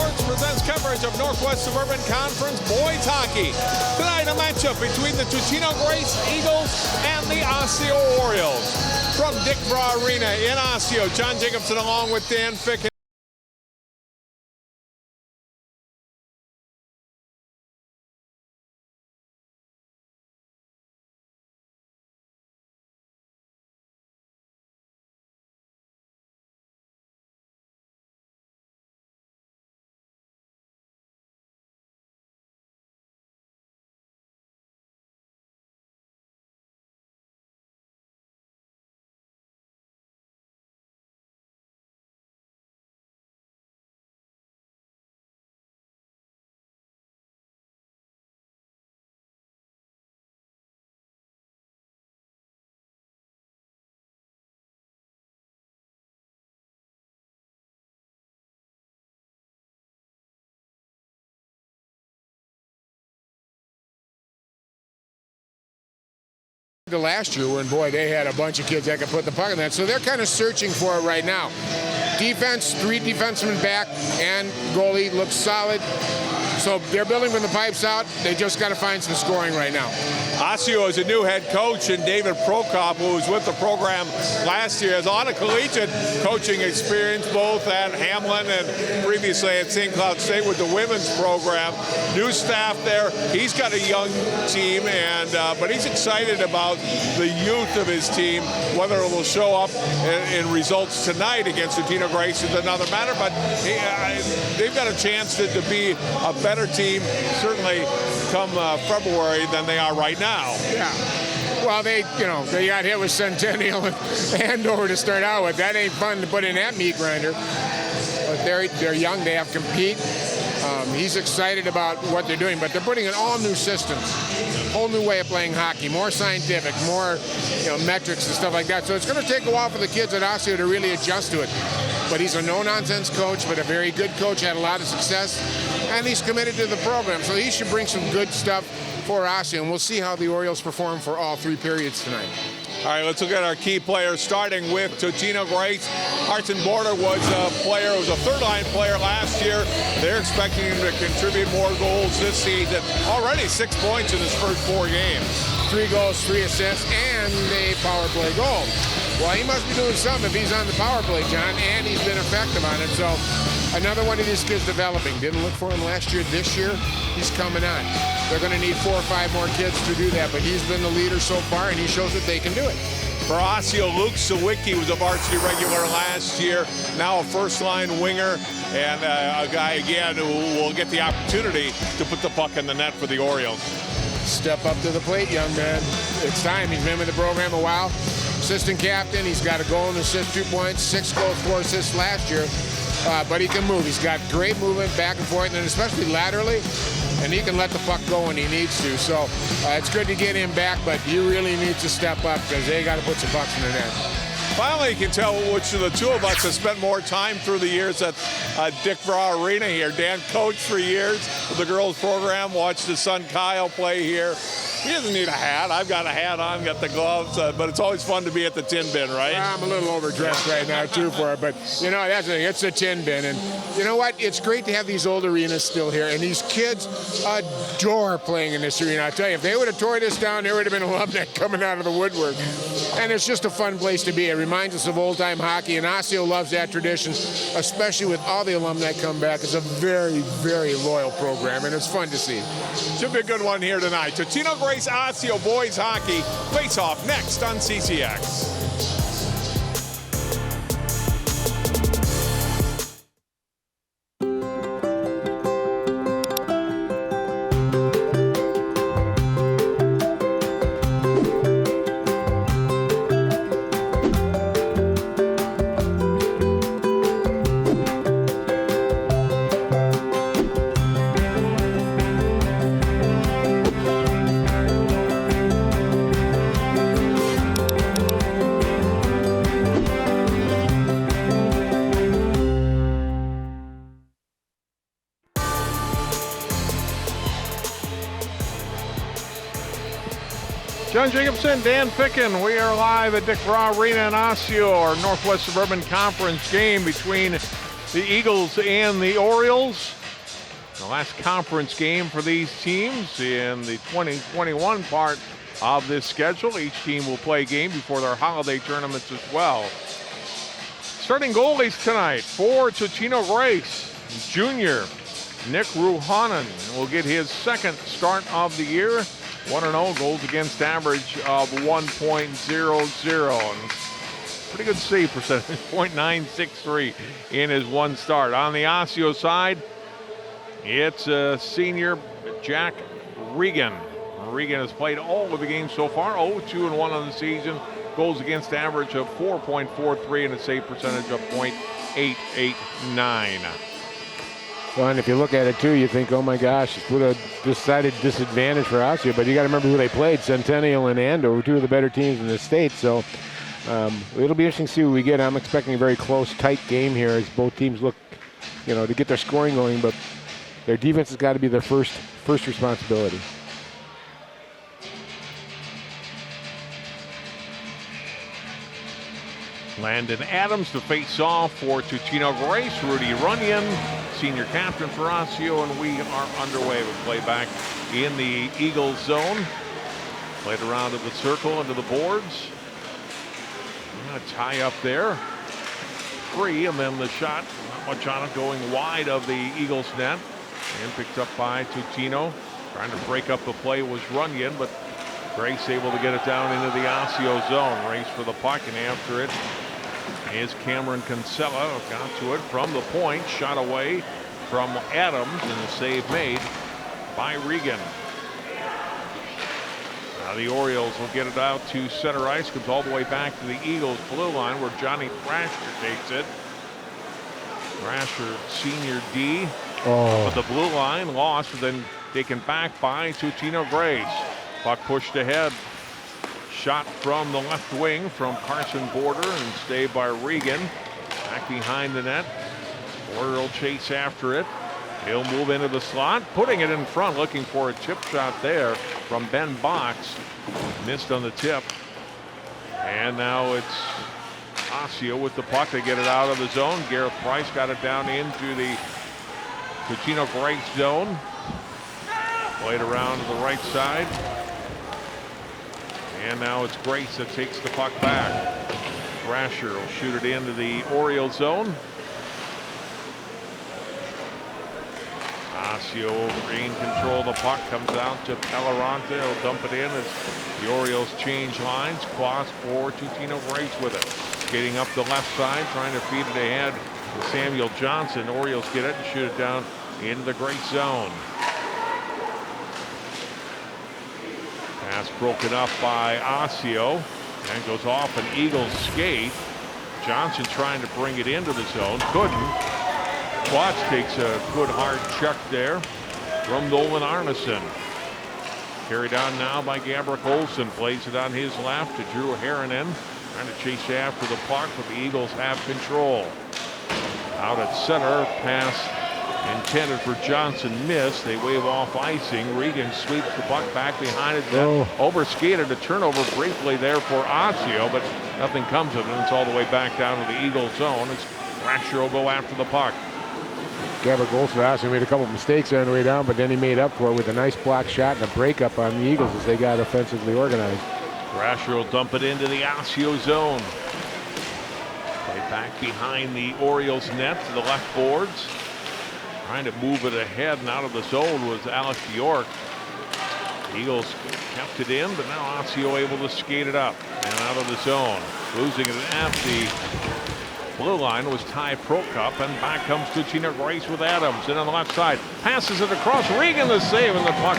Sports presents coverage of Northwest Suburban Conference boys hockey. Tonight, a matchup between the Totino-Grace Eagles and the Osseo Orioles. From Dick Braw Arena in Osseo, John Jacobson along with Dan Fick. Last year when, boy, they had a bunch of kids that could put the puck in that. So they're kind of searching for it right now. Defense, 3 defensemen back, and goalie looks solid. So they're building from the pipes out. They just got to find some scoring right now. Osseo is a new head coach, and David Prokop, who was with the program last year, has a lot of collegiate coaching experience, both at Hamlin and previously at St. Cloud State with the women's program. New staff there. He's got a young team, and but he's excited about the youth of his team. Whether it will show up in results tonight against Totino-Grace is another matter, but they've got a chance to be a better team, certainly come February, than they are right now. Yeah. Well, they got hit with Centennial and Andover to start out with. That ain't fun to put in that meat grinder. But they're young. They have compete. He's excited about what they're doing, but they're putting in all new systems, whole new way of playing hockey, more scientific, more metrics and stuff like that. So it's going to take a while for the kids at Osseo to really adjust to it. But he's a no-nonsense coach, but a very good coach, had a lot of success, and he's committed to the program. So he should bring some good stuff for Osseo, and we'll see how the Orioles perform for all 3 periods tonight. All right, let's look at our key players, starting with Totino-Grace. Hartson Border was a player, was a third-line player last year. They're expecting him to contribute more goals this season. Already 6 points in his first 4 games. 3 goals, 3 assists, and a power play goal. Well, he must be doing something if he's on the power play, John, and he's been effective on it. So another one of these kids developing. Didn't look for him last year. This year, he's coming on. They're going to need 4 or 5 more kids to do that, but he's been the leader so far, and he shows that they can do it. For Osseo, Luke Sawicki was a varsity regular last year, now a first-line winger, and a guy, again, who will get the opportunity to put the puck in the net for the Orioles. Step up to the plate, young man. It's time. He's been with the program a while. Assistant captain. He's got a goal and assist, 2 points, 6 goals, 4 assists last year. But he can move. He's got great movement back and forth, and especially laterally. And he can let the puck go when he needs to. So it's good to get him back, but you really need to step up because they got to put some pucks in the net. Finally, you can tell which of the two of us has spent more time through the years at Dick Braw Arena here. Dan coached for years with the girls program, watched his son Kyle play here. He doesn't need a hat. I've got a hat on, got the gloves, but it's always fun to be at the tin bin, right? I'm a little overdressed right now, too, for it, but, it's a tin bin. And you know what? It's great to have these old arenas still here, and these kids adore playing in this arena. I tell you, if they would have tore this down, there would have been alumni coming out of the woodwork. And it's just a fun place to be. It reminds us of old-time hockey, and Osseo loves that tradition, especially with all the alumni come back. It's a very, very loyal program, and it's fun to see. Should be a good one here tonight. Totino-Grace Osseo boys hockey face-off next on CCX. John Jacobson, Dan Ficken. We are live at Dick Braw Arena in Osseo, our Northwest Suburban Conference game between the Eagles and the Orioles. The last conference game for these teams in the 2021 part of this schedule. Each team will play a game before their holiday tournaments as well. Starting goalies tonight for Totino-Grace, junior Nick Ruhanen will get his second start of the year. 1-0, goals against average of 1.00. And pretty good save percentage, .963 in his one start. On the Osseo side, it's senior Jack Regan. Regan has played all of the games so far, 0-2-1 on the season. Goals against average of 4.43 and a save percentage of .889. Well, and if you look at it too, you think, oh my gosh, what a decided disadvantage for Osseo. But you got to remember who they played: Centennial and Andover, two of the better teams in the state. So it'll be interesting to see what we get. I'm expecting a very close, tight game here as both teams look, to get their scoring going. But their defense has got to be their first responsibility. Landon Adams to face off for Totino-Grace. Rudy Runyon, senior captain for Osseo, and we are underway with play back in the Eagles zone. Played around to the circle, into the boards. A tie up there. Free, and then the shot, not much on it, going wide of the Eagles net. And picked up by Totino. Trying to break up the play was Runyon, but Grace able to get it down into the Osseo zone. Race for the puck, and after it is Cameron Kinsella. Got to it from the point, shot away from Adams, and a save made by Regan. Now the Orioles will get it out to center ice. Comes all the way back to the Eagles blue line where Johnny Thrasher takes it. Thrasher, senior D. But the blue line lost, and then taken back by Totino-Grace. Puck pushed ahead. Shot from the left wing from Carson Border and stayed by Regan. Back behind the net. Border will chase after it. He'll move into the slot, putting it in front, looking for a chip shot there from Ben Box. Missed on the tip. And now it's Osseo with the puck to get it out of the zone. Gareth Price got it down into the Totino-Grace zone. Played around to the right side. And now it's Grace that takes the puck back. Thrasher will shoot it into the Orioles zone. Osseo in control of the puck, comes out to Pellerante. He'll dump it in as the Orioles change lines. Cross for Totino-Grace with it. Skating up the left side, trying to feed it ahead to Samuel Johnson. Orioles get it and shoot it down into the Grace zone. Pass broken up by Osseo and goes off an Eagles skate. Johnson trying to bring it into the zone, couldn't. Watts takes a good hard check there from Nolan Arneson. Carried on now by Gabrick Olsen, plays it on his left to Drew Harrinan, trying to chase after the puck, but the Eagles have control. Out at center, pass intended for Johnson, missed. They wave off icing. Regan sweeps the puck back behind it. Overskated, a turnover briefly there for Osseo, but nothing comes of it. It's all the way back down to the Eagles zone as Thrasher will go after the puck. Gabrick Olsen made a couple of mistakes on the way down, but then he made up for it with a nice block shot and a breakup on the Eagles as they got offensively organized. Thrasher will dump it into the Osseo zone. Play back behind the Orioles net to the left boards. Trying to move it ahead and out of the zone was Alex York. Eagles kept it in, but now Osseo able to skate it up and out of the zone. Losing it at the blue line was Ty Prokop, and back comes Totino-Grace with Adams. And on the left side, passes it across. Regan the save, and the puck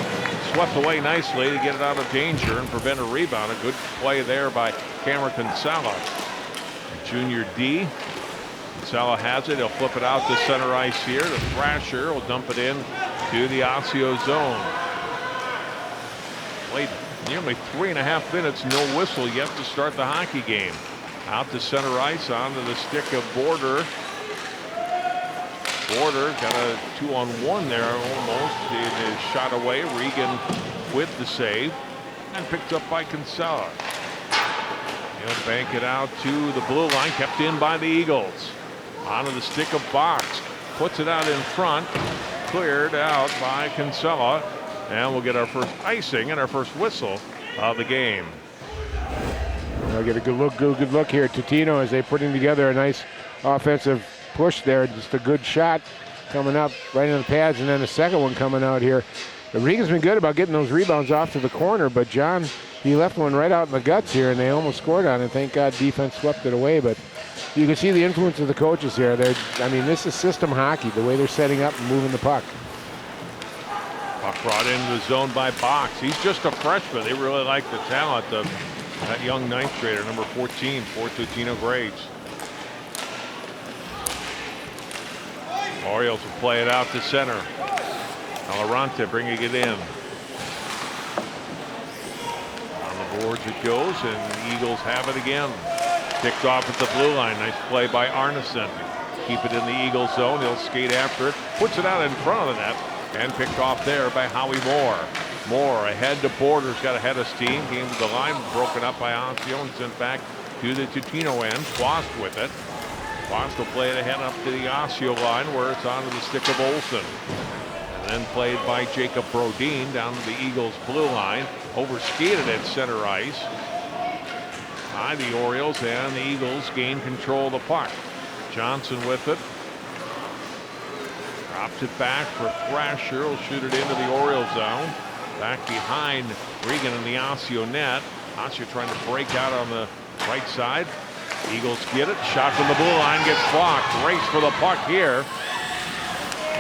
swept away nicely to get it out of danger and prevent a rebound. A good play there by Cameron Kinsella. Junior D. Kinsella has it. He'll flip it out to center ice here. The Thrasher will dump it in to the Osseo zone. Played nearly 3.5 minutes, no whistle yet to start the hockey game. Out to center ice, onto the stick of Border. Border got a 2-on-1 there almost. It is shot away. Regan with the save and picked up by Kinsella. He'll bank it out to the blue line, kept in by the Eagles. Onto the stick of Box, puts it out in front. cleared out by Kinsella. And we'll get our first icing and our first whistle of the game. I'll get a good look here at Totino as they're putting together a nice offensive push there. Just a good shot coming up right in the pads, and then the second one coming out here. Regan's been good about getting those rebounds off to the corner, but John, he left one right out in the guts here, and they almost scored on it. Thank God defense swept it away, but you can see the influence of the coaches here. This is system hockey, the way they're setting up and moving the puck. Puck brought into the zone by Box. He's just a freshman. They really like the talent of that young ninth grader, number 14 for Totino-Grace. Orioles will play it out to center. Alorante bringing it in. On the boards it goes, and the Eagles have it again. Picked off at the blue line. Nice play by Arneson. Keep it in the Eagles zone. He'll skate after it. Puts it out in front of the net. And picked off there by Howie Moore. Moore ahead to Borders. Got ahead of steam. Came to the line. Broken up by Osseo and sent back to the Totino end. Quast with it. Quast will play it ahead up to the Osseo line where it's onto the stick of Olsen. And then played by Jacob Brodeen down to the Eagles blue line. Overskated at center ice by the Orioles, and the Eagles gain control of the puck. Johnson with it. Drops it back for Thrasher. Will shoot it into the Orioles zone. Back behind Regan in the Osseo net. Osseo trying to break out on the right side. Eagles get it. Shot from the blue line gets blocked. Race for the puck here.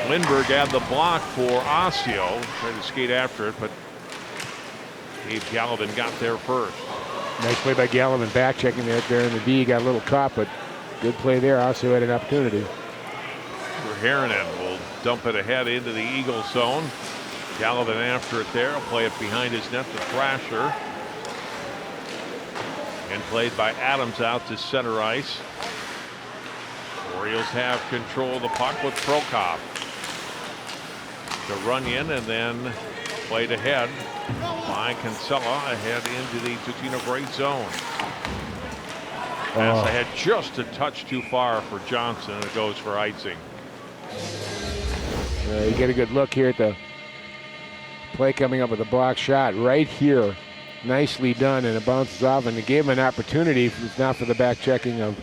Lindbergh had the block for Osseo. Tried to skate after it, but Dave Gallivan got there first. Nice play by Gallivan, back checking it there in the D. Got a little caught, but good play there. Osseo had an opportunity. Herinen will dump it ahead into the Eagles zone. Gallivan after it there. Will play it behind his net to Thrasher. And played by Adams out to center ice. Orioles have control of the puck with Prokop. To run in and then played ahead by Kinsella ahead into the Totino-Grace zone. Pass ahead just a touch too far for Johnson, and it goes for icing. You get a good look here at the play coming up with a block shot right here. Nicely done, and it bounces off, and it gave him an opportunity, if not for the back checking of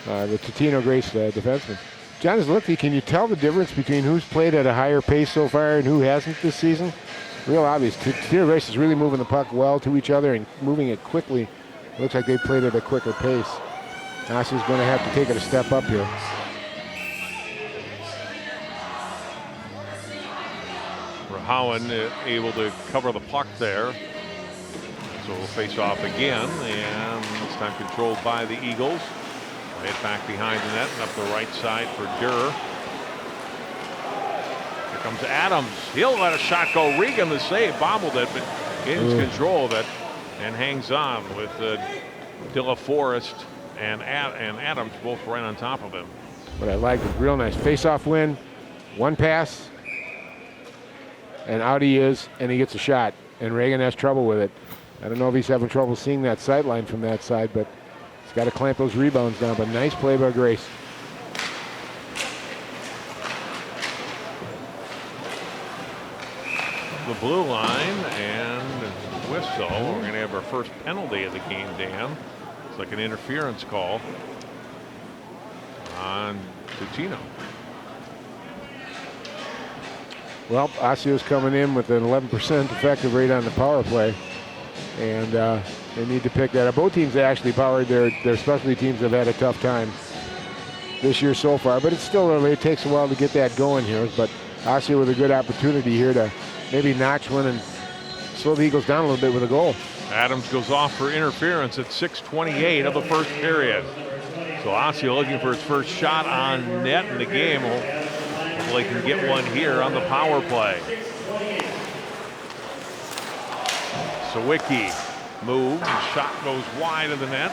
the Totino-Grace defenseman. John is looking. Can you tell the difference between who's played at a higher pace so far and who hasn't this season? Real obvious. Totino-Grace is really moving the puck well to each other and moving it quickly. It looks like they played at a quicker pace. Osseo's going to have to take it a step up here. Rahowen able to cover the puck there. So we'll face off again, and this time controlled by the Eagles. Play it back behind the net and up the right side for Durer. Here comes Adams. He'll let a shot go. Regan the save, bobbled it, but gains control of it and hangs on with De La Forest and Adams both right on top of him. What I like is real nice face-off win. One pass, and out he is, and he gets a shot. And Regan has trouble with it. I don't know if he's having trouble seeing that sight line from that side, but he's got to clamp those rebounds down. But nice play by Grace. The blue line and whistle. We're going to have our first penalty of the game, Dan. It's like an interference call on Totino. Well, Osseo's coming in with an 11% effective rate on the power play, and they need to pick that up. Both teams actually powered their specialty teams have had a tough time this year so far, but it's still early. It takes a while to get that going here, but Osseo with a good opportunity here to maybe notch one and slow the Eagles down a little bit with a goal. Adams goes off for interference at 6:28 of the first period. So Osseo looking for his first shot on net in the game. Hopefully can get one here on the power play. Sawicki moves, shot goes wide of the net.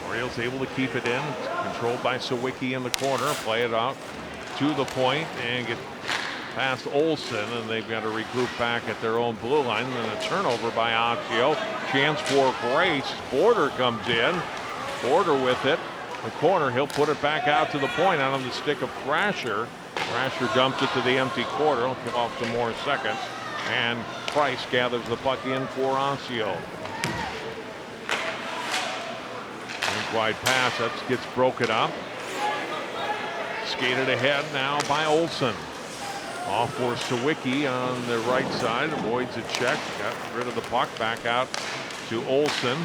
Orioles able to keep it in. Controlled by Sawicki in the corner. Play it out to the point and get past Olsen, and they've got to regroup back at their own blue line. And then a turnover by Osseo. Chance for Grace. Border comes in. Border with it. The corner, he'll put it back out to the point out on the stick of Thrasher. Thrasher dumps it to the empty quarter. He'll kill off some more seconds. And Price gathers the puck in for Osseo. Wide pass, that gets broken up. Skated ahead now by Olsen. Off for Sawicki on the right side. Avoids a check. Got rid of the puck. Back out to Olsen.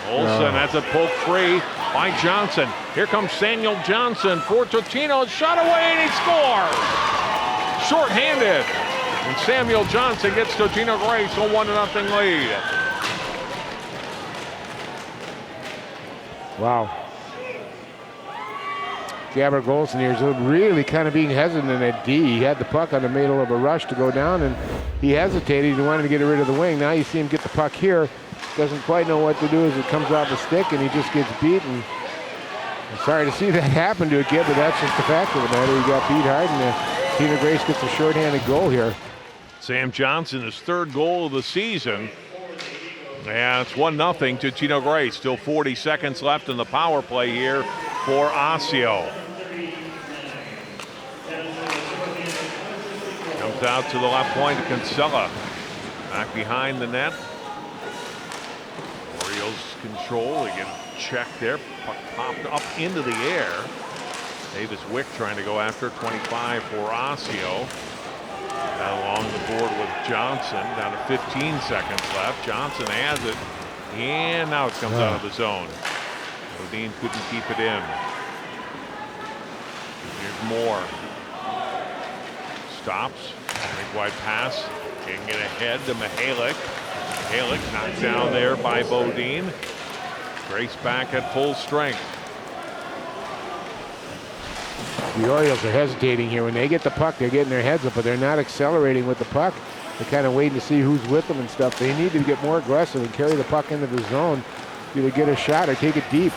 That's a poke free by Johnson. Here comes Samuel Johnson for Totino. Shot away and he scores. Short-handed. And Samuel Johnson gets Totino-Grace a 1-0 lead. Wow. Gabriel Olsen here is really kind of being hesitant at D. He had the puck on the middle of a rush to go down, and he hesitated. He wanted to get rid of the wing. Now you see him get the puck here. Doesn't quite know what to do as it comes off the stick, and he just gets beaten. I'm sorry to see that happen to a kid, but that's just the fact of the matter. He got beat hard, and Totino-Grace gets a shorthanded goal here. Sam Johnson, his third goal of the season. Yeah, it's 1-0 to Totino-Grace. Still 40 seconds left in the power play here for Osseo. Comes out to the left point to Kinsella. Back behind the net. Orioles control. They get a check there. Puck popped up into the air. Davis Wick trying to go after 25 for Osseo. Down along the board with Johnson. Down to 15 seconds left. Johnson has it. And now it comes out of the zone. Bodine couldn't keep it in. Here's Moore. Stops. Big wide pass. Can get ahead to Mihalik. Mihalik knocked down there by Bodine. Grace back at full strength. The Orioles are hesitating here. When they get the puck, they're getting their heads up, but they're not accelerating with the puck. They're kind of waiting to see who's with them and stuff. They need to get more aggressive and carry the puck into the zone, either get a shot or take it deep.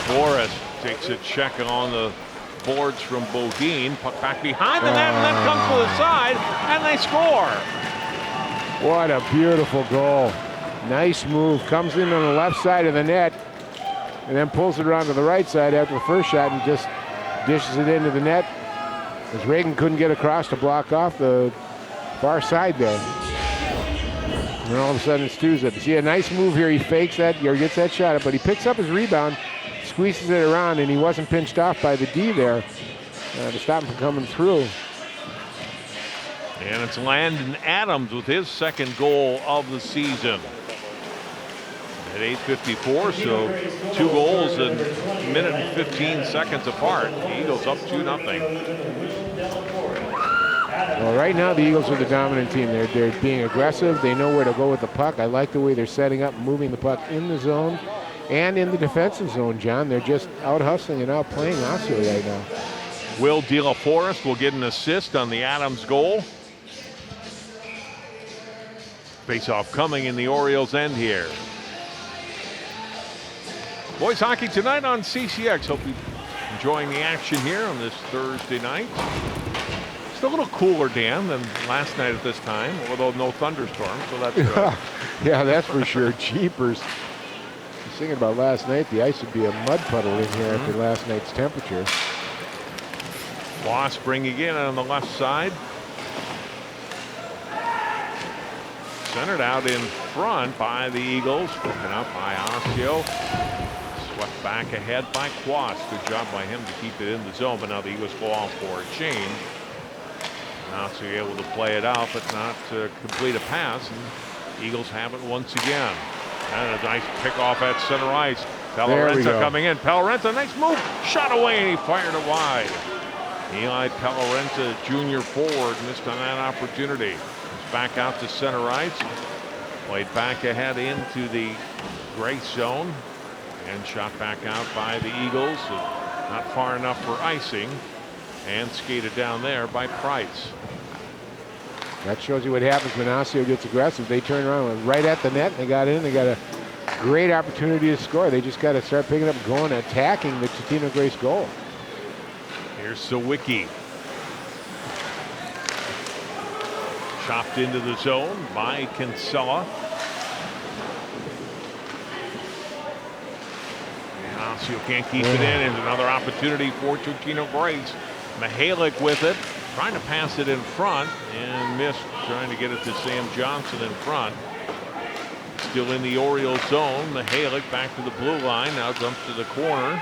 Boris takes a check on the boards from Bodine. Puck back behind the net, and then comes to the side, and they score. What a beautiful goal. Nice move. Comes in on the left side of the net, and then pulls it around to the right side after the first shot and just dishes it into the net, as Reagan couldn't get across to block off the far side there. And all of a sudden it's Tuesday. See a nice move here. He fakes that, or gets that shot up, but he picks up his rebound, squeezes it around, and he wasn't pinched off by the D there to stop him from coming through. And it's Landon Adams with his second goal of the season. At 8:54, so 2 goals in a minute and 15 seconds apart. The Eagles up 2-0. Well, right now the Eagles are the dominant team. They're being aggressive. They know where to go with the puck. I like the way they're setting up and moving the puck in the zone and in the defensive zone, John. They're just out hustling and out playing Osseo right now. Will De La Forest will get an assist on the Adams goal. Face-off coming in the Orioles' end here. Boys hockey tonight on CCX. Hope you're enjoying the action here on this Thursday night. It's a little cooler, Dan, than last night at this time, although no thunderstorms, so that's good. Yeah, that's for sure. Jeepers. I was thinking about last night. The ice would be a mud puddle in here after last night's temperature. Voss bringing in on the left side. Centered out in front by the Eagles. Broken up by Osseo. Swept back ahead by Quast. Good job by him to keep it in the zone, but now the Eagles go off for a change. Osseo able to play it out, but not to complete a pass. And the Eagles have it once again. And a nice pickoff at center ice. Pellarenta coming in. Pellarenta, nice move. Shot away, and he fired it wide. Eli Pellarenta, junior forward, missed on that opportunity. It's back out to center ice. Played back ahead into the Grace zone. And shot back out by the Eagles. Not far enough for icing. And skated down there by Price. That shows you what happens when Osseo gets aggressive. They turn around and right at the net. They got in. They got a great opportunity to score. They just got to start picking up, going, attacking the Totino-Grace goal. Here's Sawicki. Chopped into the zone by Kinsella. Osseo can't keep it in. Here's another opportunity for Totino-Grace. Mihalik with it, trying to pass it in front and missed, trying to get it to Sam Johnson in front. Still in the Orioles zone. Mihalik back to the blue line, now jumps to the corner.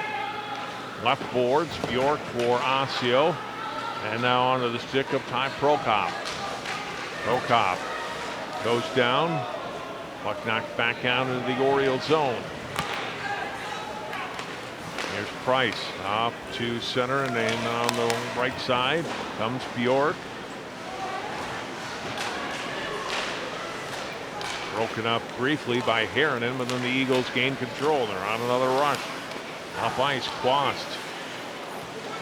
Left boards, Bjork for Osseo. And now onto the stick of Ty Prokop. Prokop goes down. Puck knocked back out into the Orioles zone. Here's Price up to center, and then on the right side comes Bjork. Broken up briefly by Harrinan, but then the Eagles gain control. They're on another rush. Up ice, Quast.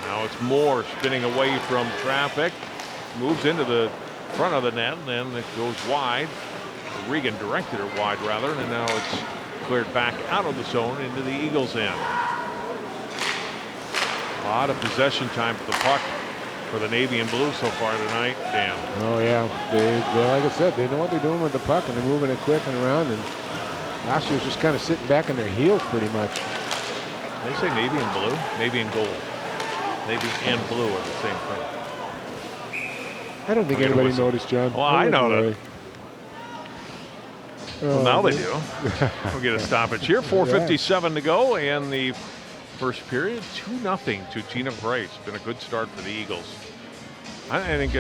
Now it's Moore spinning away from traffic. Moves into the front of the net, and then it goes wide. Regan directed it wide, rather, and now it's cleared back out of the zone into the Eagles' end. A lot of possession time for the puck for the Navy and Blue so far tonight, Dan. Oh, yeah. They, like I said, they know what they're doing with the puck, and they're moving it quick and around, and Osseo's just kind of sitting back on their heels pretty much. They say Navy and Blue? Navy and Gold. Navy and Blue are the same thing. I don't think anybody noticed, John. Well, I know that. Well, now they do. We'll get a stoppage here. 4:57 to go, and the first period, 2-0 to Totino-Grace. Been a good start for the Eagles. I think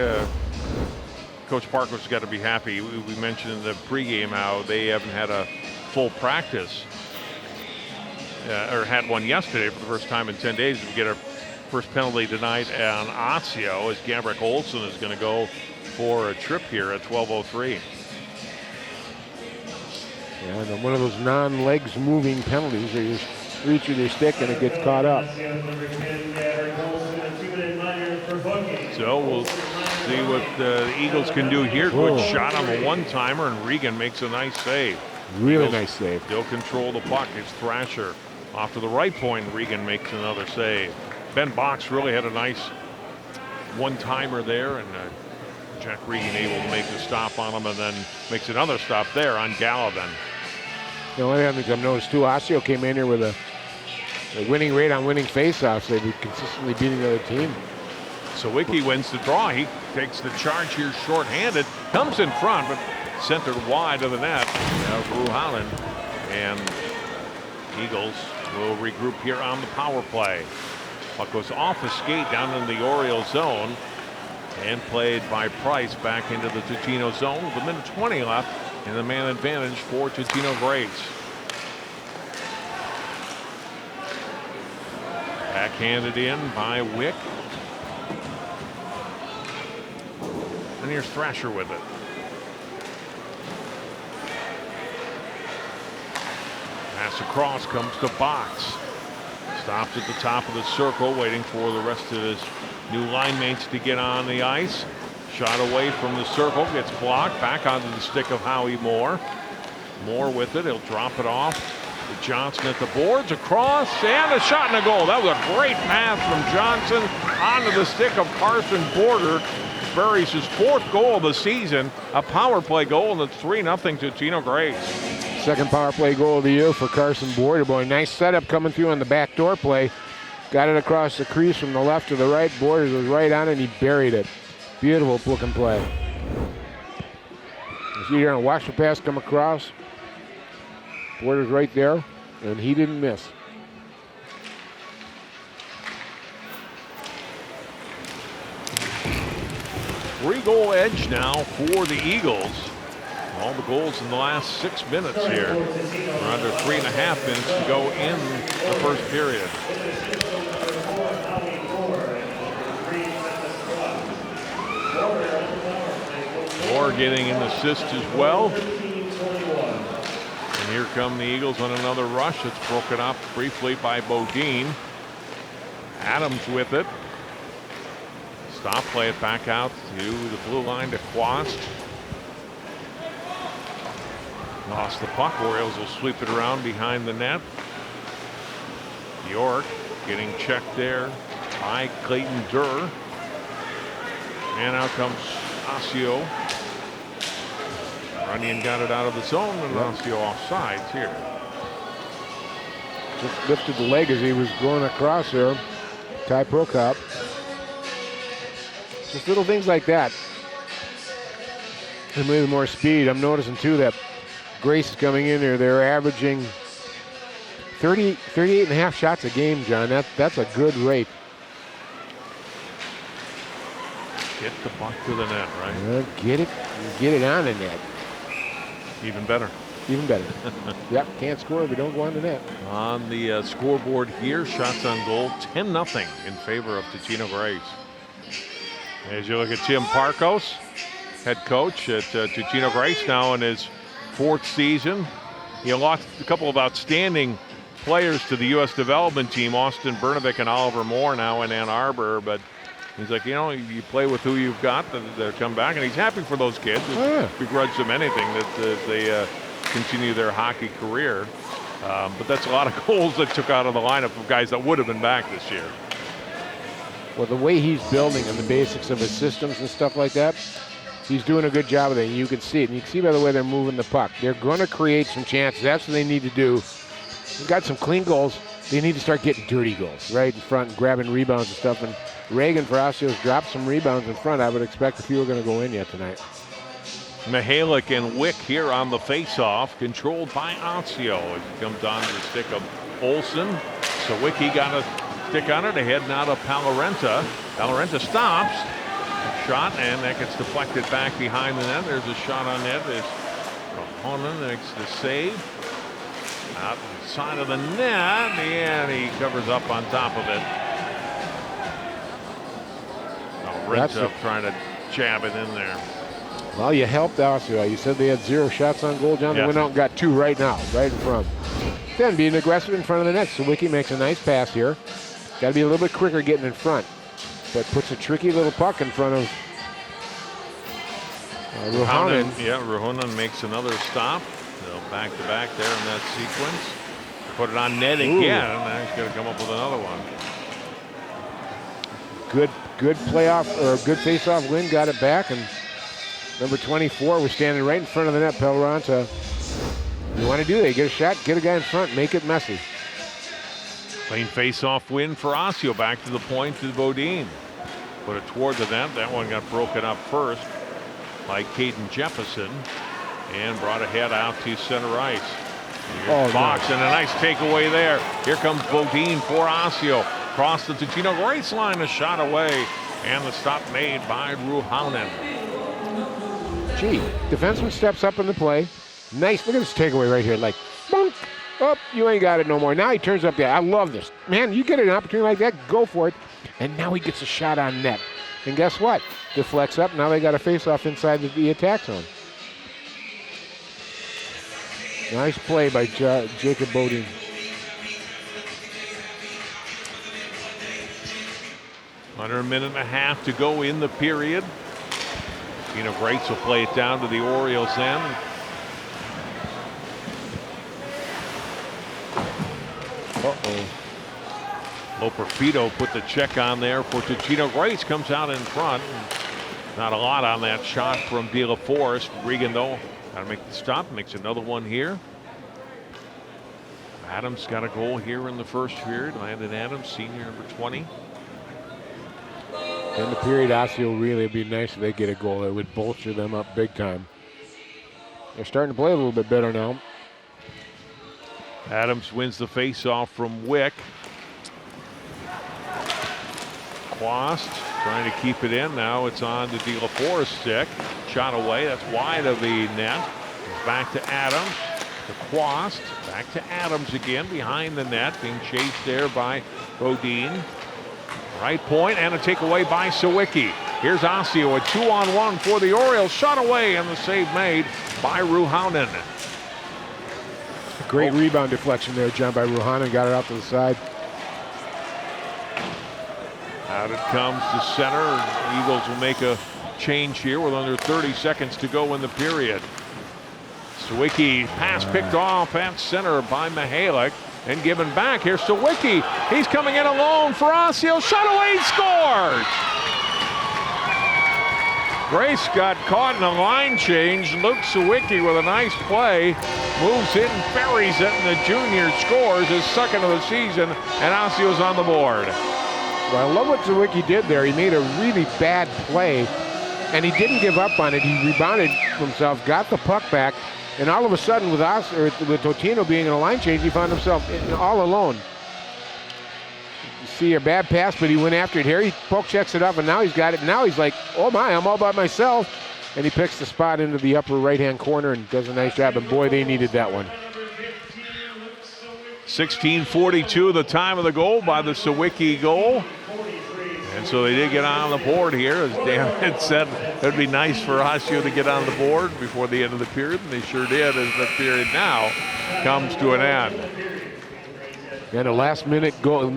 Coach Parker's got to be happy. We mentioned in the pregame how they haven't had a full practice, or had one yesterday for the first time in 10 days. We get our first penalty tonight on Osseo as Gabrick Olsen is going to go for a trip here at 12:03. Yeah, and one of those non-legs moving penalties where you reach with your stick and it gets caught up. So we'll see what the Eagles can do here. Good shot on the one-timer, and Regan makes a nice save. Really Eagles nice save. They'll control the puck. It's Thrasher off to the right point. Regan makes another save. Ben Box really had a nice one-timer there, and Jack Regan able to make the stop on him, and then makes another stop there on Gallivan. The only other thing I've noticed too, Osseo came in here with a winning rate on winning faceoffs. They've been consistently beating the other team. Sawicki wins the draw. He takes the charge here shorthanded. Comes in front, but centered wide of the net. Now Drew Holland, and Eagles will regroup here on the power play. Puck goes off the skate down in the Orioles zone and played by Price back into the Totino zone with a minute 20 left in the man advantage for Totino-Grace. Backhanded in by Wick. And here's Thrasher with it. Pass across comes to Box. Stops at the top of the circle, waiting for the rest of his new line mates to get on the ice. Shot away from the circle, gets blocked, back onto the stick of Howie Moore. Moore with it, he'll drop it off to Johnson at the boards, across, and a shot and a goal. That was a great pass from Johnson onto the stick of Carson Border. Buries his fourth goal of the season, a power play goal, and it's 3-0 to Totino-Grace. Second power play goal of the year for Carson Borderboy. Nice setup coming through on the backdoor play. Got it across the crease from the left to the right. Borders was right on it, and he buried it. Beautiful looking play. You see here on watch the pass come across. Borders right there, and he didn't miss. Three-goal edge now for the Eagles. All the goals in the last 6 minutes here. We're under 3.5 minutes to go in the first period. Moore getting an assist as well. And here come the Eagles on another rush. It's broken up briefly by Bodine. Adams with it. Stop, play it back out to the blue line to Quast. Lost the puck. Orioles will sweep it around behind the net. York getting checked there by Clayton Durr. And out comes Osseo. Runyon got it out of the zone, and Osseo off sides here. Just lifted the leg as he was going across there. Ty Prokop. Just little things like that. And with more speed, I'm noticing too that Grace is coming in there. They're averaging 38 and a half shots a game, John. That's a good rate. Get the puck to the net, right? Get it on the net. Even better. Even better. Yep, can't score if we don't go on the net. On the scoreboard here, shots on goal, 10-0 in favor of Totino-Grace. As you look at Tim Parkos, head coach at Totino-Grace, now in his 4th season. He lost a couple of outstanding players to the U.S. development team, Austin Bernovic and Oliver Moore, now in Ann Arbor. But he's like, you play with who you've got, they'll come back. And he's happy for those kids. Begrudge them anything that they continue their hockey career. But that's a lot of goals that took out of the lineup of guys that would have been back this year. Well, the way he's building and the basics of his systems and stuff like that, he's doing a good job of it. You can see it. And you can see by the way they're moving the puck. They're going to create some chances. That's what they need to do. They've got some clean goals. They need to start getting dirty goals right in front and grabbing rebounds and stuff. And Reagan for Osseo's dropped some rebounds in front. I would expect a few are going to go in yet tonight. Mihalik and Wick here on the face-off, controlled by Osseo. It comes on the stick of Olsen. So Wicki got a stick on it, ahead now to Palorenta. Palorenta stops. Shot, and that gets deflected back behind the net. There's a shot on net. There's Rohonen makes the save. Out the side of the net, and he covers up on top of it. Renta trying to jab it in there. Well, you helped Osseo. You said they had 0 shots on goal, John. They went out and got 2 right now, right in front. Then being aggressive in front of the net. So Wicki makes a nice pass here. Got to be a little bit quicker getting in front. But puts a tricky little puck in front of Rohonen. Rohonen makes another stop. They'll back to back there in that sequence. Put it on net again. Now he's going to come up with another one. Good playoff or good face-off win. Got it back, and number 24 was standing right in front of the net. Palorenta. You want to do that? You get a shot, get a guy in front, make it messy. Clean face-off win for Osseo. Back to the point to Bodine. Put it toward the net. That one got broken up first by Caden Jefferson and brought ahead out to center ice. Here's Fox, and a nice takeaway there. Here comes Bodine for Osseo. Cross the Totino-Grace line, a shot away, and the stop made by Ruhonen. Gee, defenseman steps up in the play. Nice, look at this takeaway right here. Like, bonk, up, you ain't got it no more. Now he turns up there. I love this. Man, you get an opportunity like that, go for it. And now he gets a shot on net. And guess what? Deflects up. Now they got a face-off inside the attack zone. Nice play by Jacob Bodine. Under a minute and a half to go in the period. Totino-Grace will play it down to the Orioles end. Loperfido put the check on there for Totino-Grace. Comes out in front. Not a lot on that shot from De La Forest. Regan, though, got to make the stop. Makes another one here. Adams got a goal here in the first period. Landon Adams, senior, number 20. In the period, Osseo really would be nice if they get a goal. It would bolster them up big time. They're starting to play a little bit better now. Adams wins the face-off from Wick. Quast trying to keep it in. Now it's on to De La Forest's stick. Shot away. That's wide of the net. Back to Adams. To Quast. Back to Adams again behind the net. Being chased there by Bodine. Right point and a takeaway by Sawicki. Here's Osseo, a 2-on-1 for the Orioles. Shot away and the save made by Ruhonen. Great rebound deflection there, John, by Ruhonen. Got it out to the side. Out it comes to center. Eagles will make a change here with under 30 seconds to go in the period. Sawicki, pass picked off at center by Mihalik. And given back. Here's Sawicki. He's coming in alone for Osseo. Shot away, scores! Grace got caught in a line change. Luke Sawicki with a nice play. Moves in, buries it, and the junior scores his second of the season, and Osseo's on the board. Well, I love what Sawicki did there. He made a really bad play, and he didn't give up on it. He rebounded himself, got the puck back, and all of a sudden, with Totino being in a line change, he found himself all alone. You see a bad pass, but he went after it here. He poke checks it up, and now he's got it. Now he's like, oh my, I'm all by myself. And he picks the spot into the upper right-hand corner and does a nice job. And boy, they needed that one. 16:42, the time of the goal by the Sawicki goal. And so they did get on the board here. As Dan had said, it would be nice for Osseo to get on the board before the end of the period, and they sure did, as the period now comes to an end. And a last-minute goal,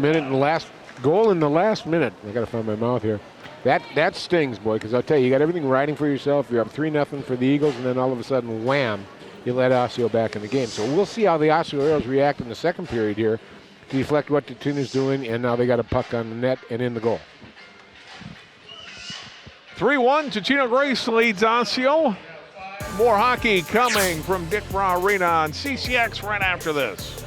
goal in the last minute. I got to find my mouth here. That stings, boy, because I'll tell you got everything riding for yourself. You're up 3-0 for the Eagles, and then all of a sudden, wham, you let Osseo back in the game. So we'll see how the Osseo Arrows react in the second period here to reflect what Totino's doing, and now they got a puck on the net and in the goal. 3-1, Totino-Grace leads Osseo. More hockey coming from Dick Raw Arena on CCX right after this.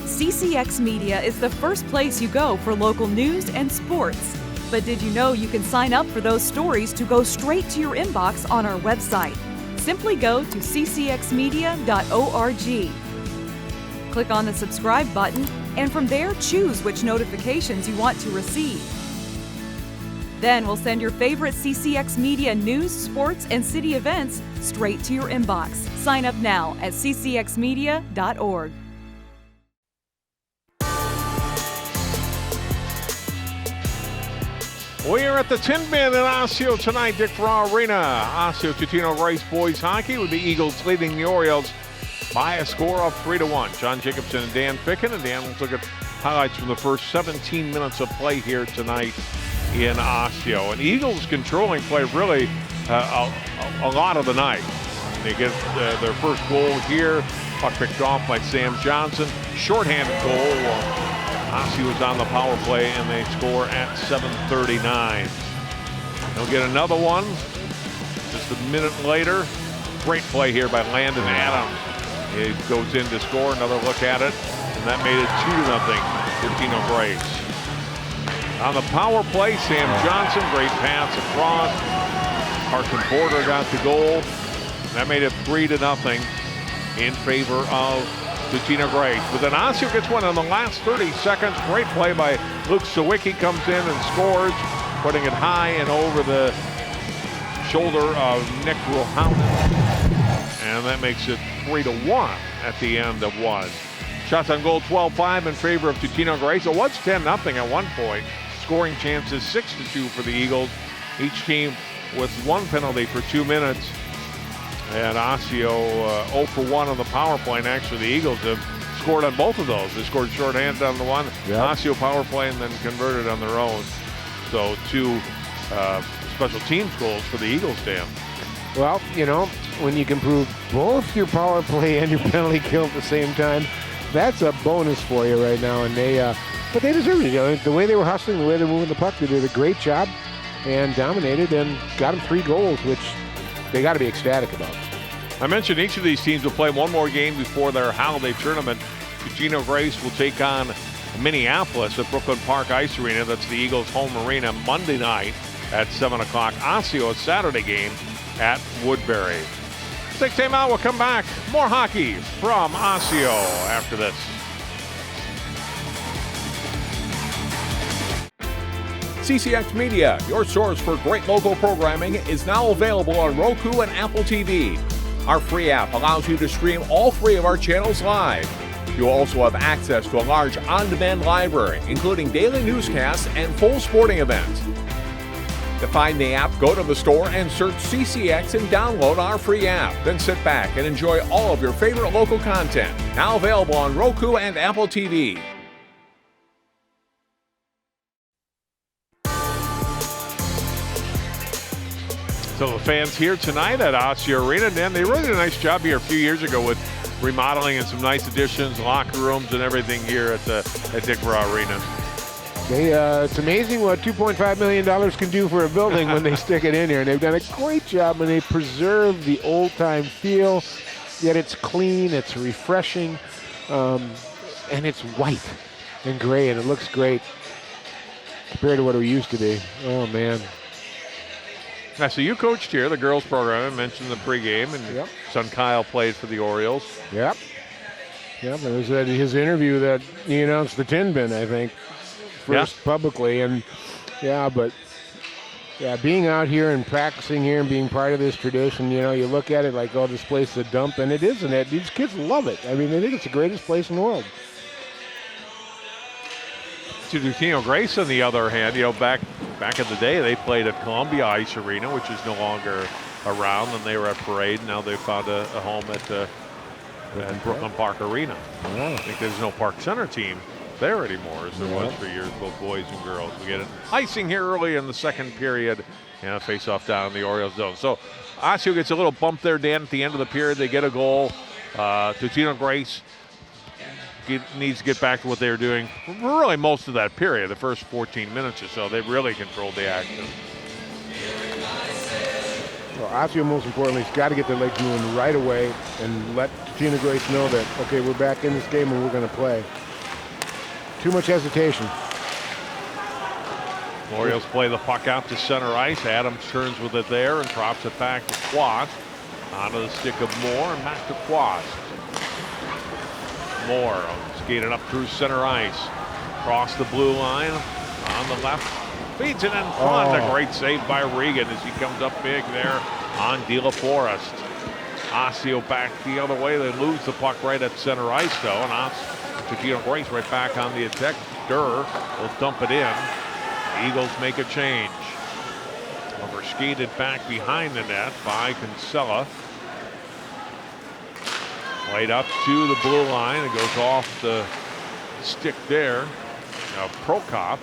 CCX Media is the first place you go for local news and sports. But did you know you can sign up for those stories to go straight to your inbox on our website? Simply go to ccxmedia.org. Click on the subscribe button, and from there choose which notifications you want to receive. Then we'll send your favorite CCX Media news, sports, and city events straight to your inbox. Sign up now at ccxmedia.org. We are at the Tin Bin in Osseo tonight, Dick Raw Arena. Osseo Totino-Grace boys hockey with the Eagles leading the Orioles by a score of 3-1. John Jacobson and Dan Ficken, and Dan will look at highlights from the first 17 minutes of play here tonight in Osseo. And Eagles controlling play really a lot of the night. They get their first goal here, puck picked off by Sam Johnson. Shorthanded goal. Osseo is on the power play, and they score at 7:39. They'll get another one just a minute later. Great play here by Landon Adams. He goes in to score. Another look at it, and that made it 2-0 Totino-Grace. On the power play, Sam Johnson, great pass across. Carson Porter got the goal. That made it 3-0 in favor of Totino-Grace. But then Osseo gets one in the last 30 seconds. Great play by Luke Sawicki, comes in and scores, putting it high and over the shoulder of Nick Rohaunen. And that makes it 3-1 at the end of one. Shots on goal 12-5 in favor of Totino-Grace. It was 10-0 at one point. Scoring chances 6-2 for the Eagles. Each team with one penalty for 2 minutes. And Osseo 0 for 1 on the power play, and actually the Eagles have scored on both of those. They scored shorthanded on the one, Osseo power play, and then converted on their own. So 2 special teams goals for the Eagles, Dan. Well, you know, when you can prove both your power play and your penalty kill at the same time, that's a bonus for you right now. And but they deserve it. You know, the way they were hustling, the way they were moving the puck, they did a great job and dominated and got them 3 goals, which they got to be ecstatic about. I mentioned each of these teams will play one more game before their holiday tournament. Totino-Grace will take on Minneapolis at Brooklyn Park Ice Arena. That's the Eagles' home arena Monday night at 7 o'clock. Osseo, a Saturday game at Woodbury. Take time out. We'll come back. More hockey from Osseo after this. CCX Media, your source for great local programming, is now available on Roku and Apple TV. Our free app allows you to stream all 3 of our channels live. You'll also have access to a large on-demand library, including daily newscasts and full sporting events. To find the app, go to the store and search CCX and download our free app. Then sit back and enjoy all of your favorite local content. Now available on Roku and Apple TV. So the fans here tonight at Osseo Arena, and they really did a nice job here a few years ago with remodeling and some nice additions, locker rooms and everything here at Dick Verrall Arena. It's amazing what $2.5 million can do for a building when they stick it in here. And they've done a great job and they preserve the old-time feel, yet it's clean, it's refreshing, and it's white and gray, and it looks great compared to what it used to be. Oh, man. Now, so you coached here, the girls program. I mentioned the pregame, and your son Kyle played for the Orioles. Yep. It was at his interview that he announced the tin bin, I think, first publicly. And, being out here and practicing here and being part of this tradition, you look at it like, oh, this place is a dump, and it isn't. These kids love it. I mean, they think it's the greatest place in the world. To Totino-Grace, on the other hand, back in the day, they played at Columbia Ice Arena, which is no longer around, and they were at Parade. Now they found a home at Brooklyn Park Arena. Yeah. I think there's no Park Center team there anymore, as there was for years, both boys and girls. We get it icing here early in the second period, face off down in the Orioles zone. So Osseo gets a little bump there, Dan, at the end of the period. They get a goal. Totino-Grace needs to get back to what they were doing really most of that period, the first 14 minutes or so. They really controlled the action. Well, Osseo, most importantly, has got to get their legs moving right away and let Totino-Grace know that, okay, we're back in this game and we're going to play. Too much hesitation. Orioles play the puck out to center ice. Adams turns with it there and drops it back to Quast. Onto the stick of Moore and back to Quast. Moore skated up through center ice. Across the blue line on the left. Feeds it in front. A great save by Regan as he comes up big there on De La Forest. Osseo back the other way. They lose the puck right at center ice though. And Totino-Grace right back on the attack. Durr will dump it in. The Eagles make a change. Over skated back behind the net by Kinsella. Played up to the blue line. It goes off the stick there. Now Prokop.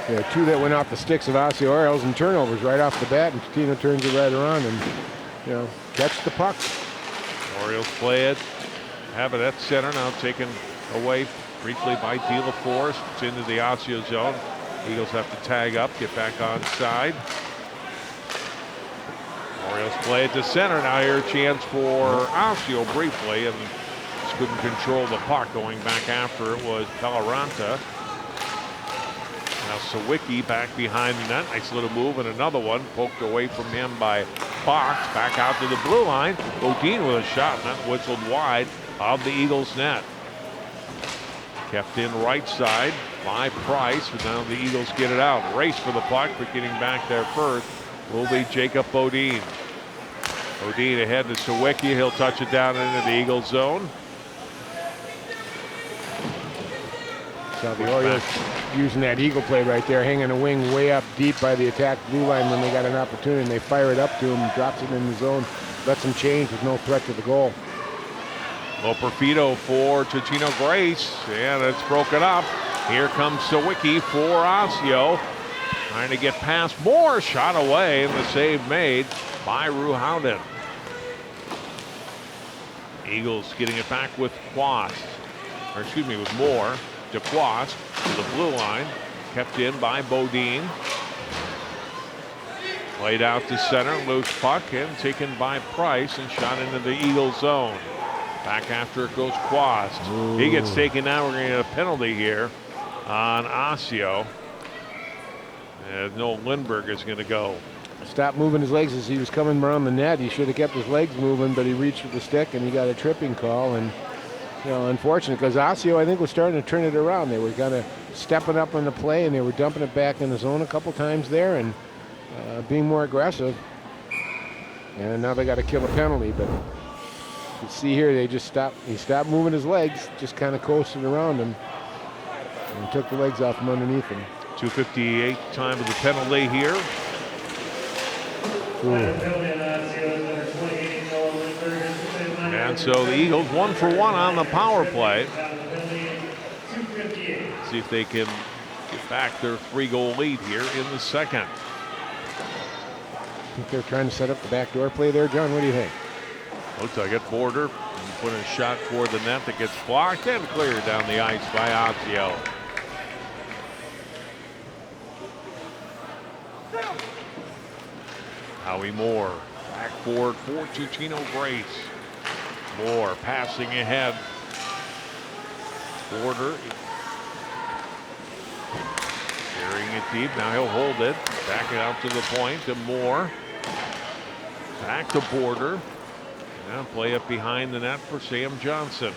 Yeah, two that went off the sticks of Osseo Orioles and turnovers right off the bat, and Totino turns it right around and, catch the puck. Orioles play it. Have it at center now, taken away briefly by De La Forest. It's into the Osseo zone. Eagles have to tag up, get back on side. Orioles play it to center. Now here a chance for Osseo briefly, and just couldn't control the puck. Going back after it was Pelleranta. Now Sawicki back behind the net. Nice little move, and another one poked away from him by Fox. Back out to the blue line. Bodine with a shot, and that whistled wide of the Eagles net. Kept in right side by Price, but now the Eagles get it out. Race for the puck, but getting back there first will be Jacob Bodine. Bodine ahead to Sawicki. He'll touch it down into the Eagles zone. So the Orioles using that eagle play right there, hanging a wing way up deep by the attack blue line when they got an opportunity, and they fire it up to him, drops it in the zone, lets him change with no threat to the goal. Loperfido for Totino-Grace, and it's broken up. Here comes Sawicki for Osseo. Trying to get past Moore, shot away, and the save made by Ruhaunden. Eagles getting it back with Quast, with Moore to Quast to the blue line. Kept in by Bodine. Played out to center, loose puck, and taken by Price and shot into the Eagles zone. Back after it goes Quast. Ooh. He gets taken down. We're going to get a penalty here on Osseo. And Noel Lindbergh is going to go. Stopped moving his legs as he was coming around the net. He should have kept his legs moving, but he reached with the stick and he got a tripping call. And, unfortunate, because Osseo, I think, was starting to turn it around. They were kind of stepping up on the play, and they were dumping it back in the zone a couple times there and being more aggressive. And now they got to kill a penalty, but you see here, they just stopped. He stopped moving his legs, just kind of coasted around him, and took the legs off from underneath him. 2:58 time of the penalty here. And so the Eagles 1 for 1 on the power play. See if they can get back their 3-goal lead here in the second. think they're trying to set up the backdoor play there, John. What do you think? Looks like it. Border putting a shot toward the net that gets blocked and cleared down the ice by Osseo. Howie Moore back forward for Totino-Grace. Moore passing ahead. Border carrying it deep. Now he'll hold it. Back it out to the point to Moore. Back to Border. Now play it behind the net for Sam Johnson.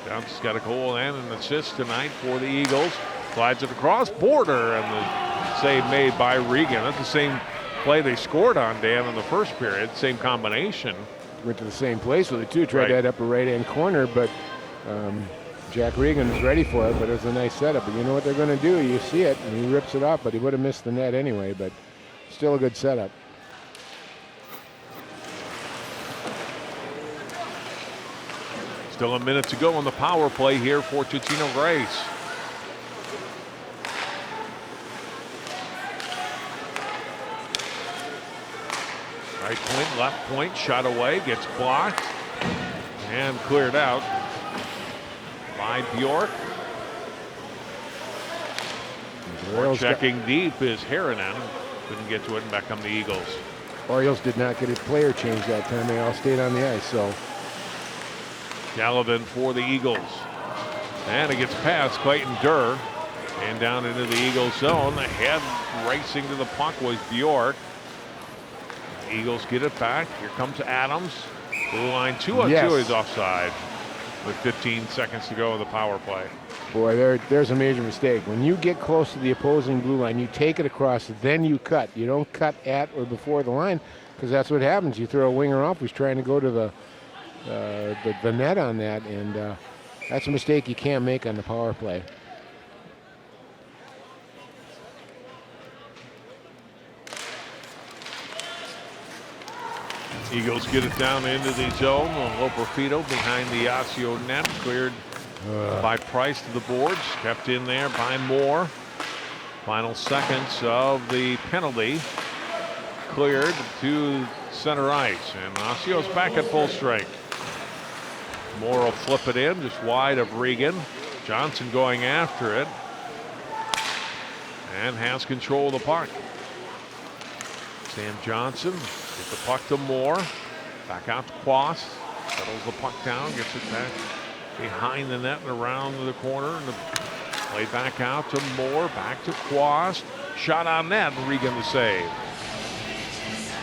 Johnson's got a goal and an assist tonight for the Eagles. Slides it across. Border and the save made by Regan. That's the same play they scored on, Dan, in the first period. Same combination. Went to the same place with it too. Tried that upper right-hand corner, but Jack Regan was ready for it, but it was a nice setup. But you know what they're going to do? You see it, and he rips it off, but he would have missed the net anyway, but still a good setup. Still a minute to go on the power play here for Totino-Grace. Right point, left point, shot away, gets blocked and cleared out by Bjork. Checking deep is Harrinan. Couldn't get to it, and back come the Eagles. Orioles did not get a player change that time. They all stayed on the ice, so. Gallivan for the Eagles. And it gets past Clayton Durr and down into the Eagles zone. The head racing to the puck was Bjork. Eagles get it back. Here comes Adams. Blue line 2-on-2 is offside with 15 seconds to go in the power play. Boy, there's a major mistake. When you get close to the opposing blue line, you take it across, then you cut. You don't cut at or before the line, because that's what happens. You throw a winger off who's trying to go to the net on that, and that's a mistake you can't make on the power play. Eagles get it down into the zone. Loperfido behind the Osseo net, cleared by Price to the boards, kept in there by Moore. Final seconds of the penalty, cleared to center ice, and Osseo's back at full strength. Moore will flip it in just wide of Regan. Johnson going after it and has control of the puck. Sam Johnson gets the puck to Moore. Back out to Quast. Settles the puck down, gets it back behind the net and around the corner. And the play back out to Moore. Back to Quast. Shot on net, and Regan the save.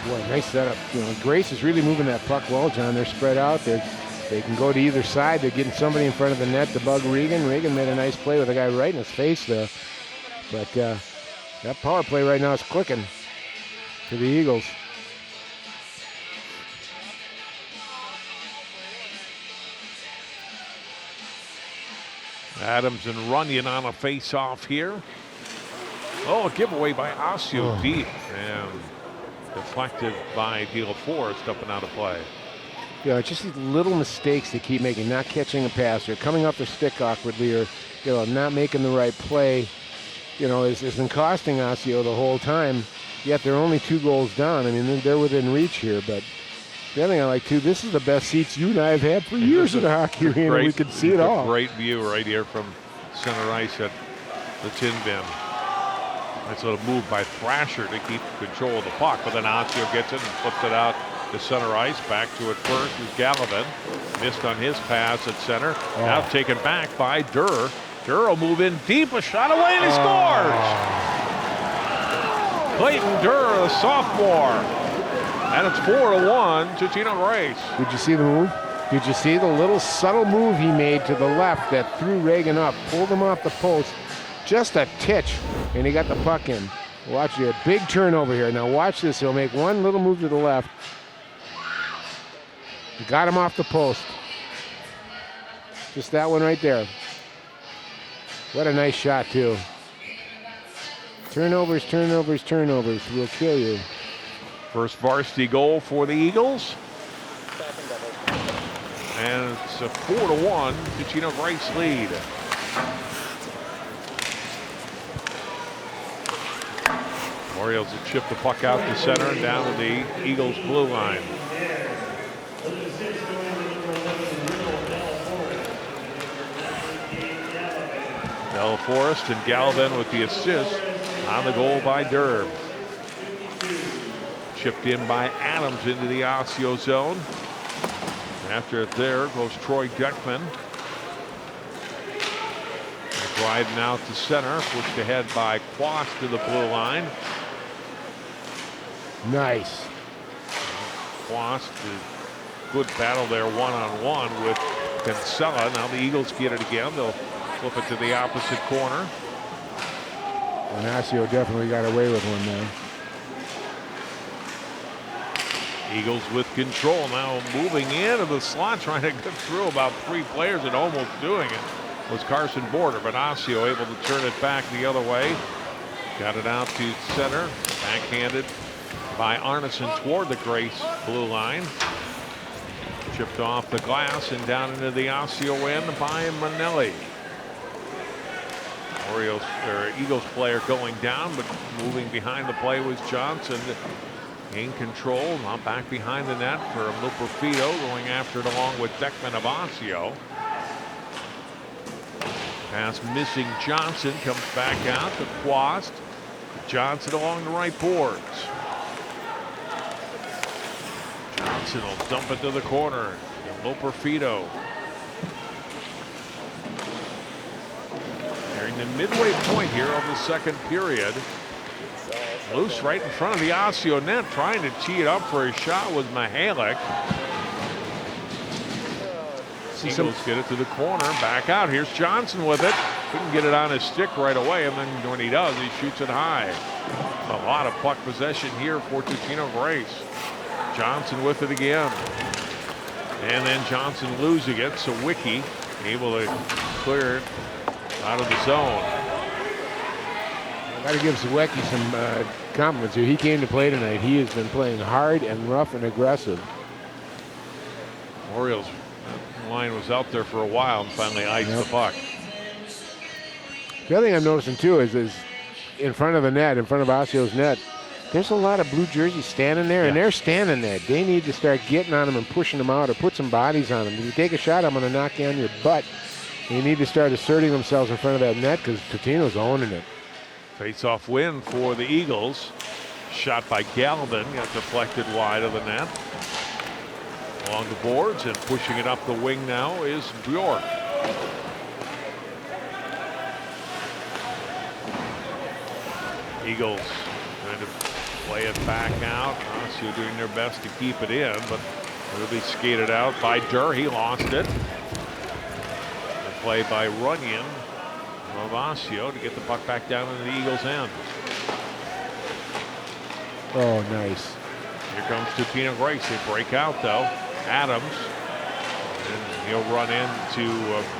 Boy, nice setup. You know, Grace is really moving that puck well, John. They're spread out. They can go to either side. They're getting somebody in front of the net to bug Regan. Regan made a nice play with a guy right in his face there. But that power play right now is clicking for the Eagles. Adams and Runyon on a face-off here. Oh, a giveaway by Osseo deep and deflected by De La Forest up and out of play. Yeah, it's just these little mistakes they keep making, not catching a pass or coming off their stick awkwardly, or not making the right play. It's been costing Osseo the whole time. Yet they're only 2 goals down. I mean, they're within reach here. But the other thing I like too, this is the best seats you and I have had for years at a hockey arena. We could see it all. Great view right here from center ice at the tin bin. Nice little move by Thrasher to keep control of the puck, but then Osseo gets it and flips it out to center ice. Back to it first is Gallivan. Missed on his pass at center. Now taken back by Durr. Durr will move in deep, a shot away, and he scores! Clayton Durr, the sophomore. And it's 4-1 to Totino-Grace. Did you see the move? Did you see the little subtle move he made to the left that threw Regan up, pulled him off the post, just a titch, and he got the puck in. Watch it, big turnover here. Now watch this, he'll make one little move to the left. He got him off the post. Just that one right there. What a nice shot too. Turnovers, turnovers, turnovers will kill you. First varsity goal for the Eagles. And it's a 4-1 Totino-Grace lead. Orioles will chip the puck out to center and down to the Eagles blue line. Forrest and Galvin with the assist on the goal by Derb. Chipped in by Adams into the Osseo zone. After it there goes Troy Deckman. Riding out to center, pushed ahead by Quast to the blue line. Nice. Quast, good battle there one-on-one with Kinsella. Now the Eagles get it again. They'll flip it to the opposite corner. And Osseo definitely got away with one there. Eagles with control now, moving into the slot, trying to get through about 3 players and almost doing it was Carson Border, but Osseo able to turn it back the other way. Got it out to center, backhanded by Arneson toward the Grace blue line. Chipped off the glass and down into the Osseo end by Manelli. Eagles player going down, but moving behind the play was Johnson. In control, now back behind the net for Luperfido, going after it along with Deckman of Osseo. Pass missing Johnson, comes back out to Quast. Johnson along the right boards. Johnson will dump it to the corner. Luperfido. Nearing the midway point here of the second period. Loose right in front of the Osseo net, trying to tee it up for a shot was Mihalik. Eagles get it to the corner, back out. Here's Johnson with it. Couldn't get it on his stick right away, and then when he does, he shoots it high. A lot of puck possession here for Totino-Grace. Johnson with it again. And then Johnson losing it, so Wiki able to clear it out of the zone. Got to give Sawecki some compliments here. He came to play tonight. He has been playing hard and rough and aggressive. Orioles line was out there for a while and finally iced the puck. The other thing I'm noticing too is in front of the net, in front of Osseo's net, there's a lot of blue jerseys standing there, and they're standing there. They need to start getting on them and pushing them out or put some bodies on them. If you take a shot, I'm going to knock you on your butt. They need to start asserting themselves in front of that net because Totino's owning it. Face-off win for the Eagles. Shot by Galvin, got deflected wide of the net. Along the boards and pushing it up the wing now is Bjork. Eagles trying to play it back out. Osseo doing their best to keep it in, but it'll be skated out by Durr. He lost it. The play by Runyon of Osseo to get the puck back down into the Eagles' end. Oh, nice. Here comes Totino-Grace. They break out though. Adams. And he'll run into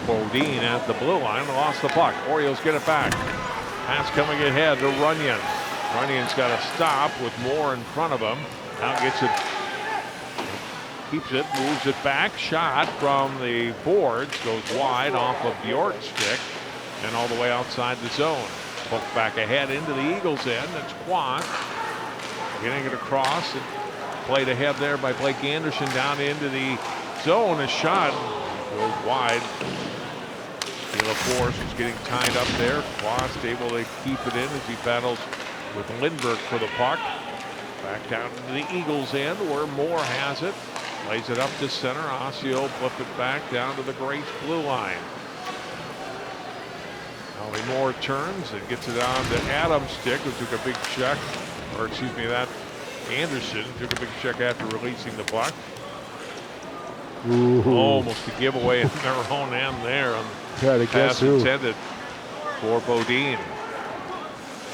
Bodine at the blue line. Lost the puck. Orioles get it back. Pass coming ahead to Runyon. Runyon's got to stop with Moore in front of him. Now gets it. Keeps it. Moves it back. Shot from the boards. Goes wide off of Bjork's stick. And all the way outside the zone. Puck back ahead into the Eagles' end. It's Quast getting it across. And played ahead there by Blake Anderson down into the zone. A shot goes wide. Force is getting tied up there. Quast able to keep it in as he battles with Lindbergh for the puck. Back down into the Eagles' end where Moore has it. Lays it up to center. Osseo flipped it back down to the Grace blue line. Ollie Moore turns and gets it on to Adams' stick, who took a big check. Or excuse me, that Anderson took a big check after releasing the puck. Ooh. Almost a giveaway in their own end there. Pass intended for Bodine.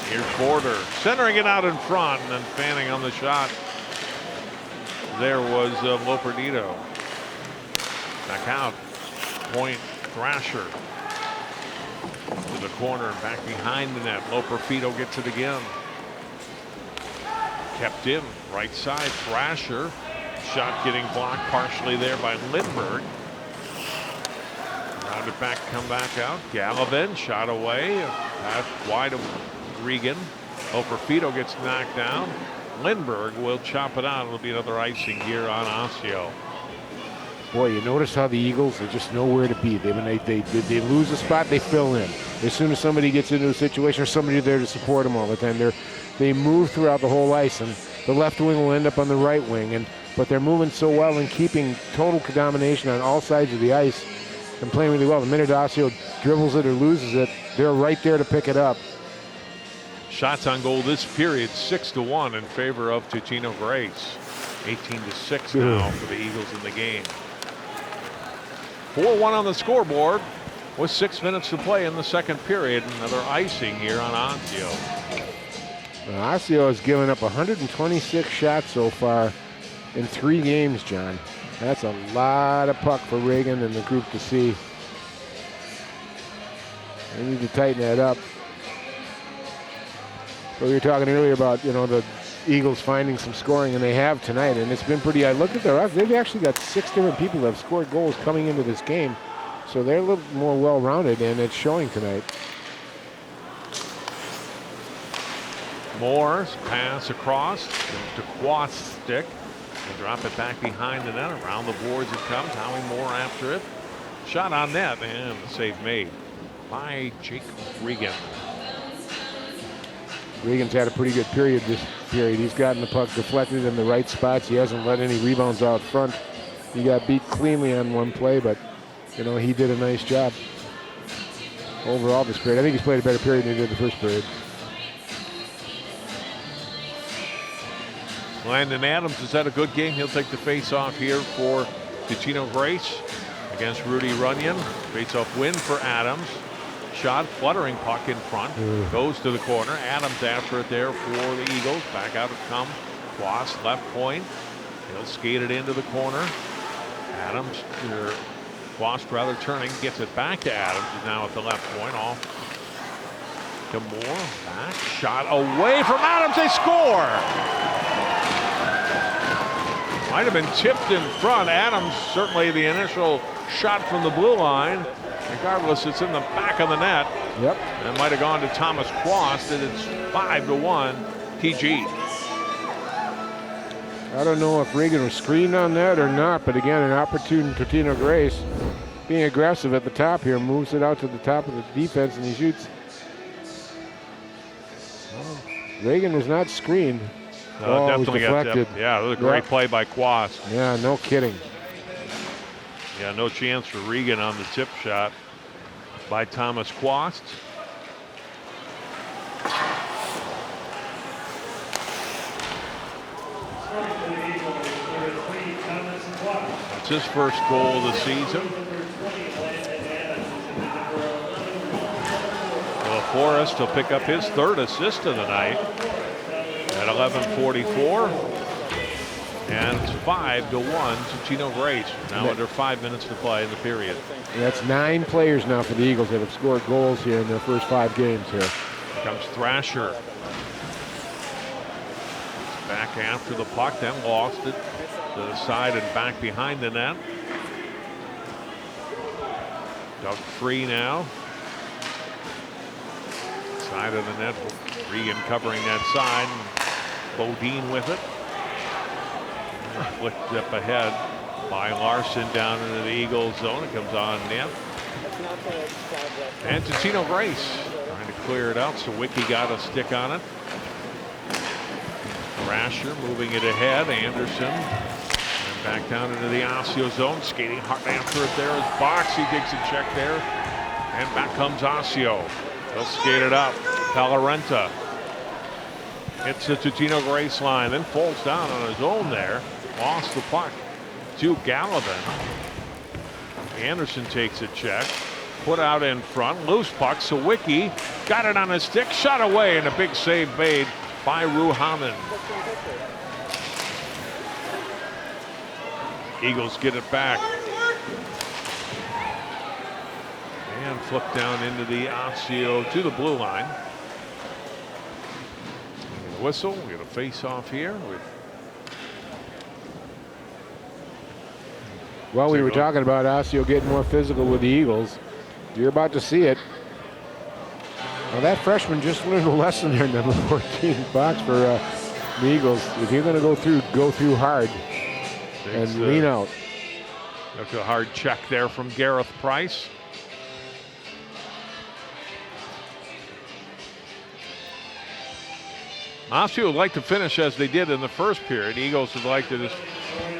Here's Border centering it out in front and then fanning on the shot. There was Loperdito. Back out. Point Thrasher to the corner and back behind the net. Loperfido gets it again. Kept in right side. Thrasher. Shot getting blocked partially there by Lindbergh. Round it back, come back out. Gallivan shot away. Pass wide of Regan. Operfito gets knocked down. Lindbergh will chop it out. It'll be another icing here on Osseo. Boy, you notice how the Eagles are just nowhere to be. They lose a spot, they fill in. As soon as somebody gets into a situation, or somebody there to support them all the time, they move throughout the whole ice, and the left wing will end up on the right wing. But they're moving so well and keeping total domination on all sides of the ice and playing really well. The minute Osseo dribbles it or loses it, they're right there to pick it up. Shots on goal this period, 6-1 in favor of Totino-Grace. 18-6 now for the Eagles in the game. 4-1 on the scoreboard with 6 minutes to play in the second period. Another icing here on Osseo. Osseo has given up 126 shots so far in 3 games, John. That's a lot of puck for Reagan and the group to see. They need to tighten that up. But we were talking earlier about, the Eagles finding some scoring, and they have tonight, and it's been pretty. I looked at their odds. They've actually got 6 different people that have scored goals coming into this game, so they're a little more well-rounded, and it's showing tonight. Moore's pass across to Quast's stick. They drop it back behind the net. Around the boards it comes. Howie Moore after it. Shot on net, and the save made by Jake Regan. Regan's had a pretty good period this period. He's gotten the puck deflected in the right spots. He hasn't let any rebounds out front. He got beat cleanly on one play, but he did a nice job overall this period. I think he's played a better period than he did the first period. Landon Adams has had a good game. He'll take the face-off here for Totino-Grace against Rudy Runyon. Face-off win for Adams. Shot, fluttering puck in front, goes to the corner. Adams after it there for the Eagles. Back out it comes. Quast, left point. He'll skate it into the corner. Adams, Quast rather turning, gets it back to Adams. He's now at the left point. Off to Moore. Back, shot away from Adams. They score! Might have been tipped in front. Adams, certainly the initial shot from the blue line. Regardless, it's in the back of the net. Yep. It might have gone to Thomas Quast, and it's 5-1 TG. I don't know if Regan was screened on that or not, but again, an opportune Totino-Grace being aggressive at the top here, moves it out to the top of the defense, and he shoots. Regan was not screened. Definitely got that. Yeah, it was a great play by Quast. Yeah, no kidding. Yeah, no chance for Regan on the tip shot by Thomas Quast. That's his first goal of the season. Well, Forrest will pick up his 3rd assist of the night at 11:44. And it's 5-1 Totino-Grace. Now under 5 minutes to play in the period. That's 9 players now for the Eagles that have scored goals here in their first 5 games here. Here comes Thrasher. Back after the puck, then lost it to the side and back behind the net. Dug free now. Side of the net. Regan covering that side. Bodine with it. Flicked up ahead by Larson down into the Eagles zone. It comes on net. And Totino-Grace trying to clear it out. So Wiki got a stick on it. Thrasher moving it ahead. Anderson. And back down into the Osseo zone. Skating hard after it there is Box. He digs a check there. And back comes Osseo. They'll skate it up. Palarenta. Hits the Totino-Grace line. Then falls down on his own there. Lost the puck to Gallivan. Anderson takes a check. Put out in front. Loose puck. Sawicki got it on his stick. Shot away, and a big save made by Ruhaman. Eagles get it back. And flip down into the Osseo to the blue line. Whistle. We got a face-off here with. Well, we were talking about Osseo getting more physical with the Eagles. You're about to see it. Well, that freshman just learned a lesson there, number 14 box for the Eagles. If you're going to go through hard and lean out. That's a hard check there from Gareth Price. Osseo would like to finish as they did in the first period. Eagles would like to just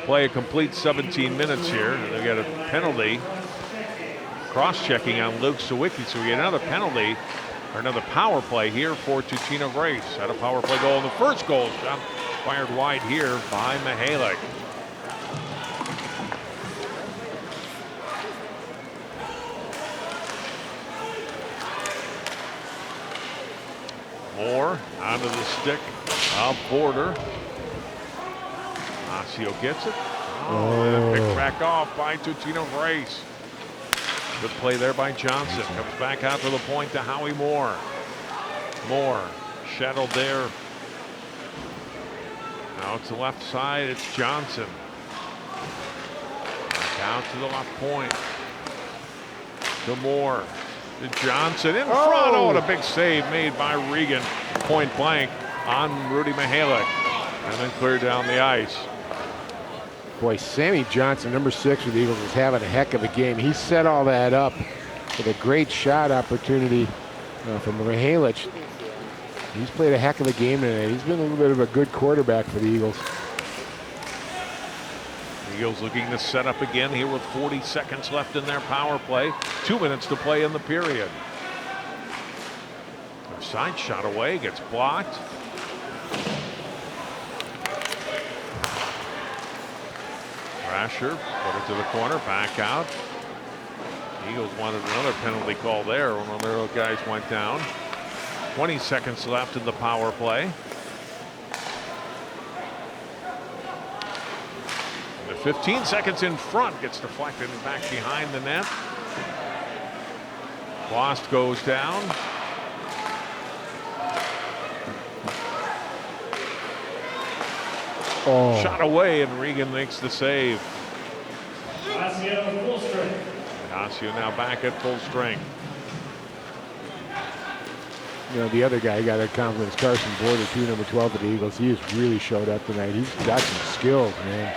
play a complete 17 minutes here. And they get a penalty. Cross-checking on Luke Sawicki, so we get another penalty or another power play here for Totino-Grace. Had a power play goal in the first goal. Shot fired wide here by Mihalik. Moore onto the stick of Porter. Osseo gets it. And picked back off by Totino-Grace. Good play there by Johnson. Comes back out to the point to Howie Moore. Moore shadowed there. Now it's the left side. It's Johnson. Back out to the left point. To Moore. To Johnson in front. Oh, and a big save made by Regan. Point blank on Rudy Mihalik. And then cleared down the ice. Boy, Sammy Johnson, number 6 for the Eagles, is having a heck of a game. He set all that up with a great shot opportunity from Mihalik. He's played a heck of a game tonight. He's been a little bit of a good quarterback for the Eagles. The Eagles looking to set up again here with 40 seconds left in their power play. 2 minutes to play in the period. Side shot away, gets blocked. Thrasher put it to the corner, back out. Eagles wanted another penalty call there when one of their guys went down. 20 seconds left in the power play. The 15 seconds in front gets deflected and back behind the net. Lost goes down. Oh. Shot away, and Regan makes the save. Osseo now back at full strength. You know, the other guy got that confidence, Carson Porter, too, number 12 for the Eagles. He has really showed up tonight. He's got some skills, man.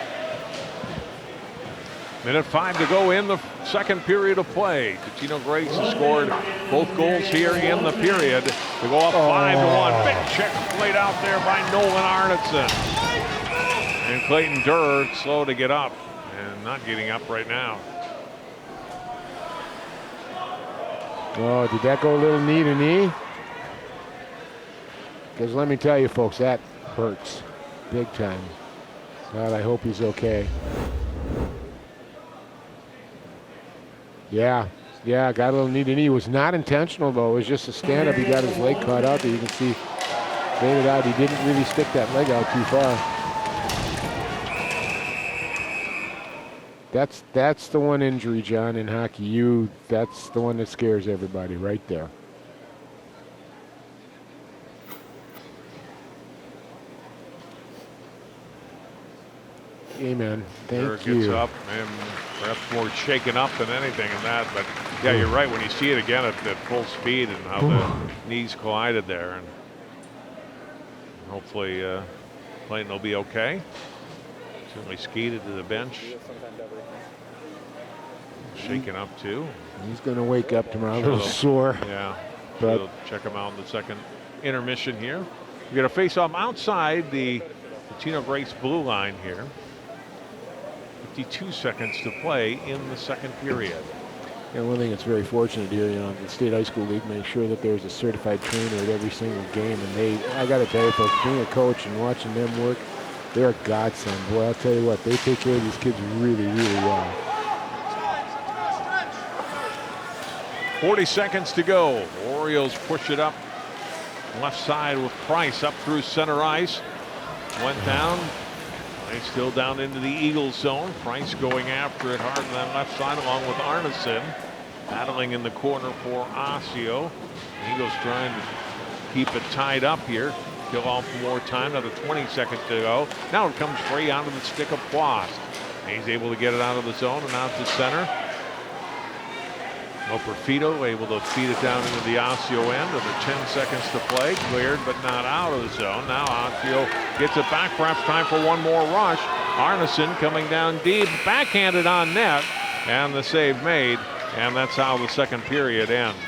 Minute 5 to go in the second period of play. Totino-Grace has scored both goals here in the period. They go up 5-1. Big check played out there by Nolan Arneson. And Clayton Durr slow to get up and not getting up right now. Oh, did that go a little knee to knee? Because let me tell you, folks, that hurts big time. God, I hope he's okay. Yeah, got a little knee to knee. It was not intentional, though. It was just a stand-up. He got his leg caught out there. You can see, faded out. He didn't really stick that leg out too far. That's the one injury, John, in hockey. That's the one that scares everybody right there. Amen. Thank you. Gets up and perhaps more shaken up than anything in that. But yeah, you're right. When you see it again at full speed and how the knees collided there, and hopefully Clayton will be okay. Certainly skated to the bench. Shaken up too. He's going to wake up tomorrow a little sore. Yeah. But we'll check him out in the second intermission here. We got a face-off outside the Totino-Grace blue line here. 52 seconds to play in the second period. And one thing that's very fortunate here, you know, the State High School League makes sure that there's a certified trainer at every single game. And I got to tell you, folks, being a coach and watching them work, they're a godsend. Boy, I'll tell you what, they take care of these kids really, really well. 40 seconds to go. Orioles push it up left side with Price up through center ice. Went down. Price still down into the Eagles zone. Price going after it hard on that left side along with Arneson. Battling in the corner for Osseo. The Eagles trying to keep it tied up here. Kill off more time. Another 20 seconds to go. Now it comes free onto the stick of Plost. He's able to get it out of the zone and out to center. Operfito able to feed it down into the Osseo end under 10 seconds to play. Cleared but not out of the zone. Now Osseo gets it back. Perhaps time for one more rush. Arneson coming down deep. Backhanded on net. And the save made. And that's how the second period ends.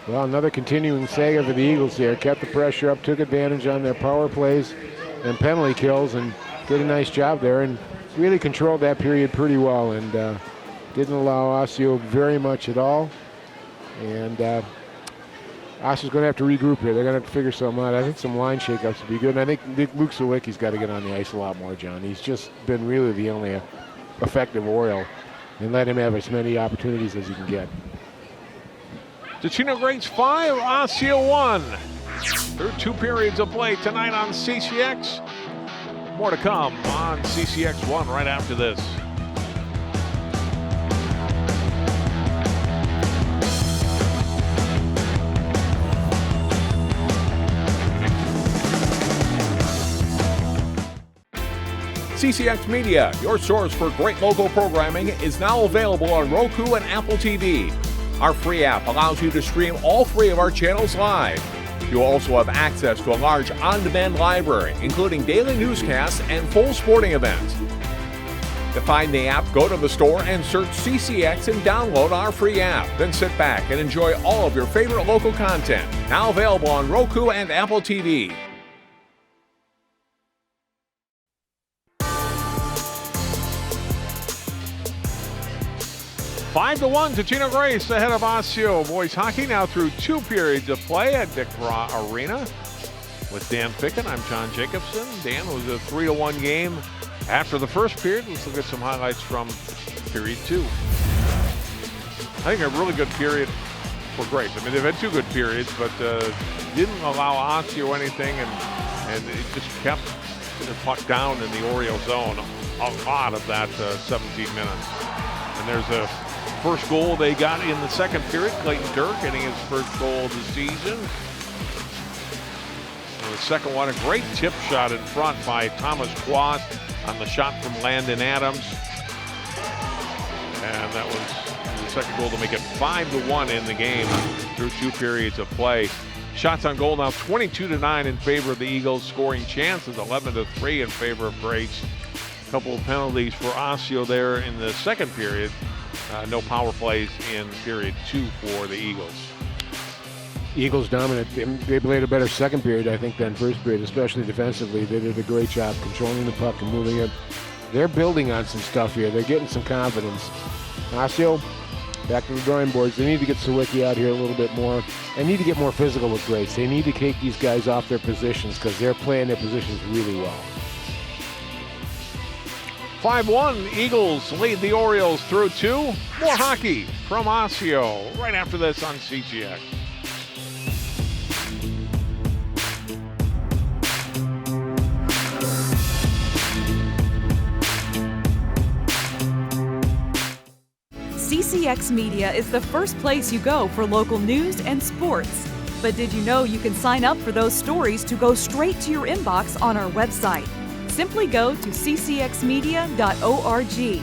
Well, another continuing saga for the Eagles here. Kept the pressure up, took advantage on their power plays and penalty kills, and did a nice job there, and really controlled that period pretty well, and didn't allow Osseo very much at all. And Osseo's going to have to regroup here. They're going to have to figure something out. I think some line shakeups would be good. And I think Luke Sawicki's got to get on the ice a lot more, John. He's just been really the only effective Oriole, and let him have as many opportunities as he can get. Totino-Grace 5, Osseo 1. Through 2 periods of play tonight on CCX. More to come on CCX 1 right after this. CCX Media, your source for great local programming, is now available on Roku and Apple TV. Our free app allows you to stream all 3 of our channels live. You'll also have access to a large on-demand library, including daily newscasts and full sporting events. To find the app, go to the store and search CCX and download our free app. Then sit back and enjoy all of your favorite local content. Now available on Roku and Apple TV. 5-1, Totino-Grace ahead of Osseo. Boys hockey now through 2 periods of play at Dick Raw Arena. With Dan Ficken, I'm John Jacobson. Dan, was a 3-1 game after the first period. Let's look at some highlights from period 2. I think a really good period for Grace. I mean, they've had 2 good periods, but didn't allow Osseo anything, and it just kept the puck down in the Oriole zone a lot of that 17 minutes. And there's a first goal they got in the second period. Clayton Dirk getting his first goal of the season. And the second one, a great tip shot in front by Thomas Quast on the shot from Landon Adams. And that was the second goal to make it 5-1 in the game through 2 periods of play. Shots on goal now 22-9 in favor of the Eagles. Scoring chances 11-3 in favor of Grace. A couple of penalties for Osseo there in the second period. No power plays in period 2 for the Eagles. Eagles dominant. They played a better second period, I think, than first period, especially defensively. They did a great job controlling the puck and moving it. They're building on some stuff here. They're getting some confidence. Osseo, back to the drawing boards. They need to get Sawicki out here a little bit more. They need to get more physical with Grace. They need to take these guys off their positions because they're playing their positions really well. 5-1, Eagles lead the Orioles through 2. More hockey from Osseo right after this on CCX. CCX Media is the first place you go for local news and sports. But did you know you can sign up for those stories to go straight to your inbox on our website? Simply go to ccxmedia.org.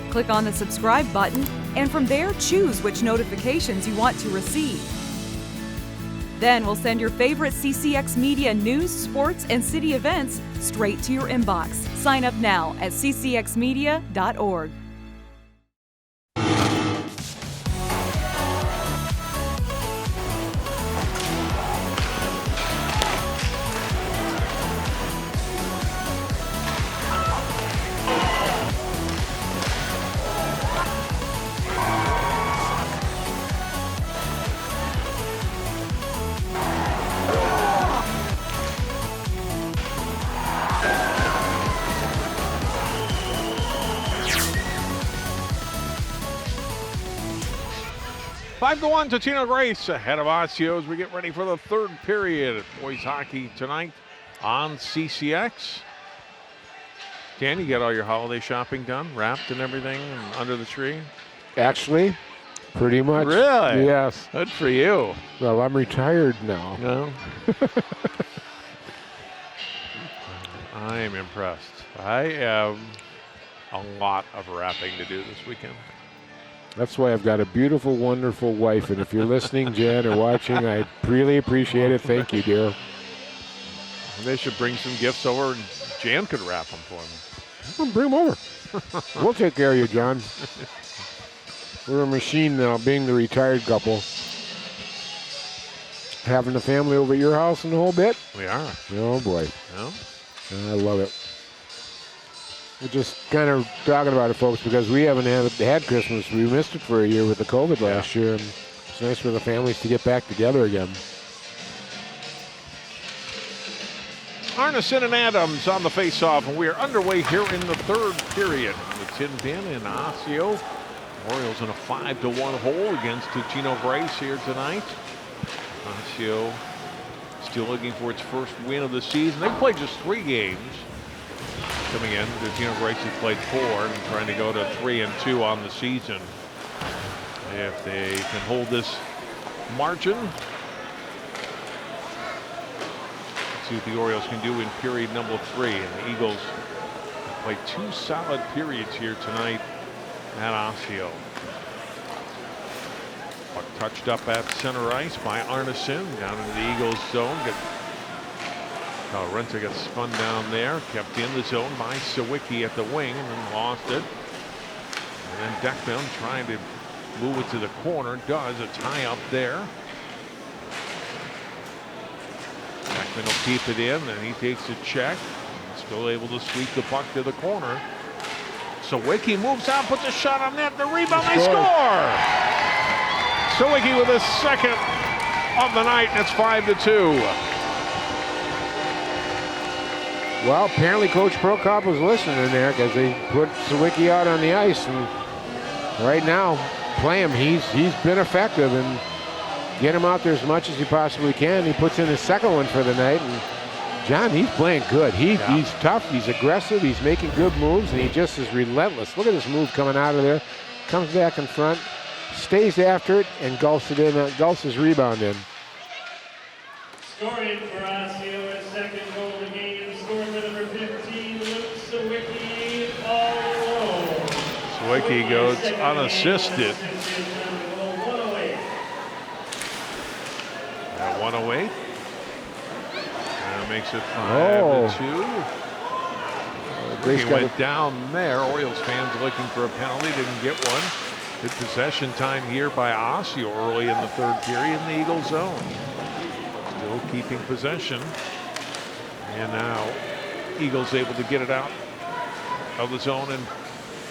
Click on the subscribe button, and from there choose which notifications you want to receive. Then we'll send your favorite CCX Media news, sports, and city events straight to your inbox. Sign up now at ccxmedia.org. Five to 1, Totino-Grace ahead of Osseo as we get ready for the third period of boys hockey tonight on CCX. Dan, you get all your holiday shopping done, wrapped and everything, and under the tree? Actually, pretty much. Really? Yes. Good for you. Well, I'm retired now. No. I am impressed. I have a lot of wrapping to do this weekend. That's why I've got a beautiful, wonderful wife. And if you're listening, Jen, or watching, I really appreciate it. Thank you, dear. They should bring some gifts over, and Jan could wrap them for me. Bring them over. We'll take care of you, John. We're a machine now, being the retired couple. Having the family over at your house and the whole bit? We are. Oh, boy. Yeah. I love it. We're just kind of talking about it, folks, because we haven't had Christmas. We missed it for a year with the COVID last year. And it's nice for the families to get back together again. Arneson and Adams on the face-off, and we are underway here in the third period. The tin pin in Osseo. Orioles in a 5-1 hole against Totino-Grace here tonight. Osseo still looking for its first win of the season. They've played just 3 games coming in. Totino-Grace has played 4 and trying to go to 3-2 on the season. If they can hold this margin, see what the Orioles can do in period number 3. And the Eagles play 2 solid periods here tonight at Osseo. Puck touched up at center ice by Arneson down into the Eagles zone. Renta got spun down there, kept in the zone by Sawicki at the wing, and then lost it. And then Deckman trying to move it to the corner, does a tie up there. Deckman will keep it in, and he takes a check. Still able to sweep the puck to the corner. Sawicki moves out, puts a shot on net, the rebound, they score! Sawicki with his second of the night, and it's 5-2. Well, apparently Coach Prokop was listening there because they put Sawicki out on the ice, and right now, play him. He's been effective, and get him out there as much as he possibly can. He puts in his second one for the night, and John, he's playing good. He's tough, he's aggressive, he's making good moves, and he just is relentless. Look at this move coming out of there. Comes back in front, stays after it, and gulps it in, gulps his rebound in. Scoring for Osseo, his second goal of the game. Scoring for number 15, Luke Sawicki, all alone. Sawicki goes unassisted. At 108. Makes it 5-2. He went down there. Orioles fans looking for a penalty, didn't get one. Good possession time here by Osseo early in the third period in the Eagles zone. Still keeping possession. And now Eagles able to get it out of the zone and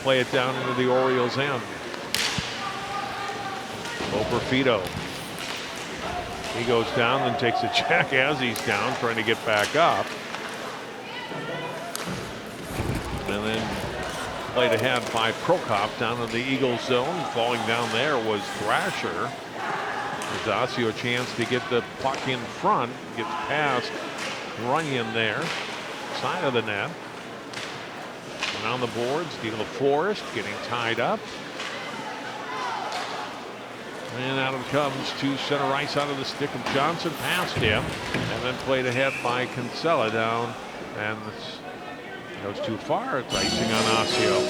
play it down into the Orioles end. Loperfido. He goes down and takes a check as he's down, trying to get back up. And then played ahead by Prokop down in the Eagles zone. Falling down there was Thrasher. Gives Osseo a chance to get the puck in front. Gets past Runyon there. Side of the net. And on the boards, Deal Forrest getting tied up. And out it comes to center ice out of the stick of Johnson, past him, and then played ahead by Kinsella down, and goes too far. It's icing on Osseo.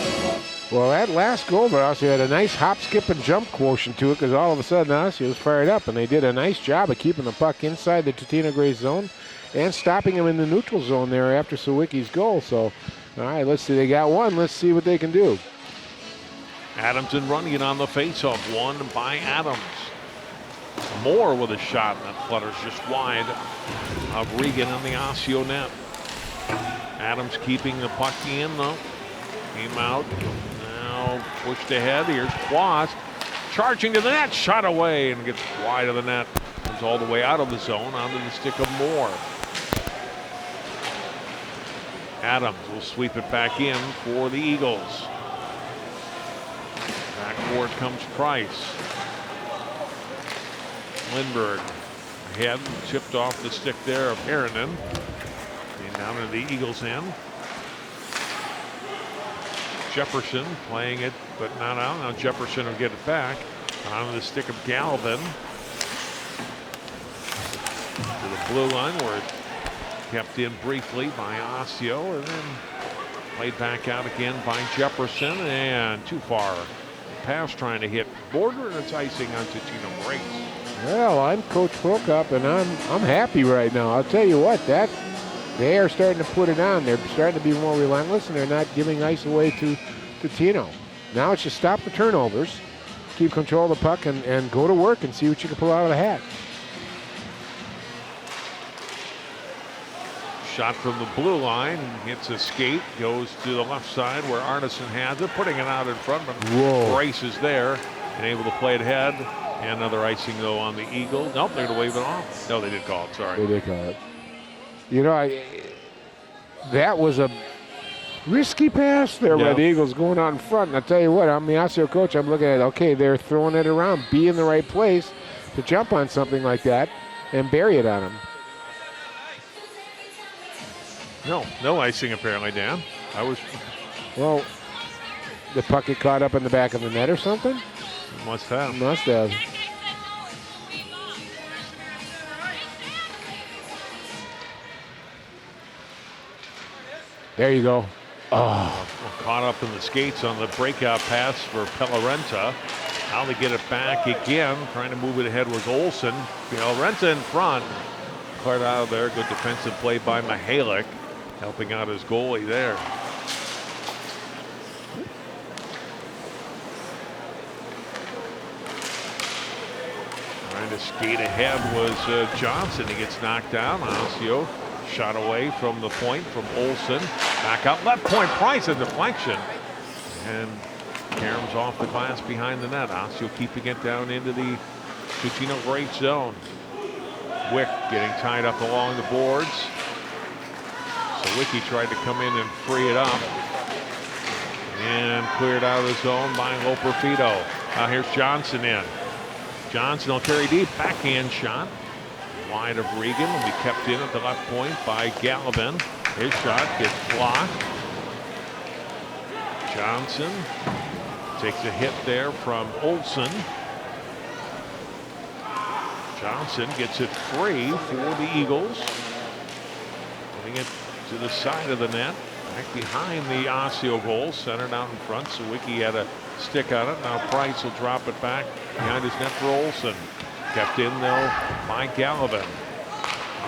Well, that last goal by Osseo had a nice hop, skip, and jump quotient to it because all of a sudden Osseo was fired up, and they did a nice job of keeping the puck inside the Totino-Grace zone and stopping him in the neutral zone there after Sawicki's goal. So, all right, let's see. They got one. Let's see what they can do. Adams and Runyon on the faceoff, won by Adams. Moore with a shot that flutters just wide of Regan on the Osseo net. Adams keeping the puck in though. Came out, now pushed ahead. Here's Quast charging to the net, shot away and gets wide of the net. Comes all the way out of the zone onto the stick of Moore. Adams will sweep it back in for the Eagles. Backboard comes Price. Lindbergh ahead, chipped off the stick there of Harrinan. And down to the Eagles end. Jefferson playing it, but not out. Now Jefferson will get it back. On the stick of Galvin. To the blue line where it kept in briefly by Osseo and then played back out again by Jefferson and too far. pass trying to hit Border, and it's icing on Totino-Grace. Well, I'm Coach Prokop, and I'm happy right now. I'll tell you what, that they are starting to put it on. They're starting to be more relentless, and they're not giving ice away to Tino. Now it's just stop the turnovers, keep control of the puck, and go to work and see what you can pull out of the hat. Shot from the blue line, hits a skate, goes to the left side where Arneson has it, putting it out in front, but Grace is there and able to play it ahead. And another icing, though, on the Eagle. Nope, they're going to wave it off. No, they did call it, sorry. They did call it. You know, that was a risky pass there by the Eagles going out in front. And I'll tell you what, I'm the Osseo coach. I'm looking at, okay, they're throwing it around. Be in the right place to jump on something like that and bury it on them. No icing apparently, Dan. Well, the puck get caught up in the back of the net or something? Must have. Must have. There you go. Oh. Caught up in the skates on the breakout pass for Pellerenta. Now they get it back again. Trying to move it ahead was Olsen. Pellerenta in front. Cleared out of there. Good defensive play by Mihalik. Helping out his goalie there. Trying to skate ahead was Johnson. He gets knocked down. Osseo shot away from the point from Olsen. Back up left point. Price, a deflection. And caroms off the glass behind the net. Osseo keeping it down into the Totino-Grace zone. Wick getting tied up along the boards. So Wiki tried to come in and free it up. And cleared out of the zone by Loperfido. Now here's Johnson in. Johnson will carry deep. Backhand shot. Wide of Regan. Will be kept in at the left point by Gallivan. His shot gets blocked. Johnson takes a hit there from Olsen. Johnson gets it free for the Eagles. Getting it to the side of the net. Back behind the Osseo goal. Centered out in front. So Wiki had a stick on it. Now Price will drop it back behind his net for Olsen. Kept in though by Gallivan.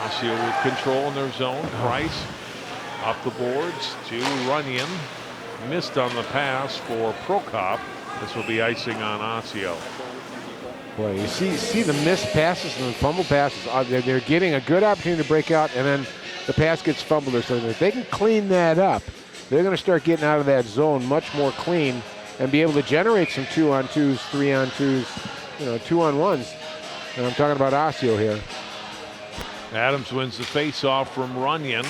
Osseo with control in their zone. Price up the boards to Runyon. Missed on the pass for Prokop. This will be icing on Osseo. Boy, you see the missed passes and the fumble passes. They're getting a good opportunity to break out, and then the pass gets fumbled or something. If they can clean that up, they're going to start getting out of that zone much more clean and be able to generate some 2-on-2s, 3-on-2s, 2-on-1s. And I'm talking about Osseo here. Adams wins the face-off from Runyon.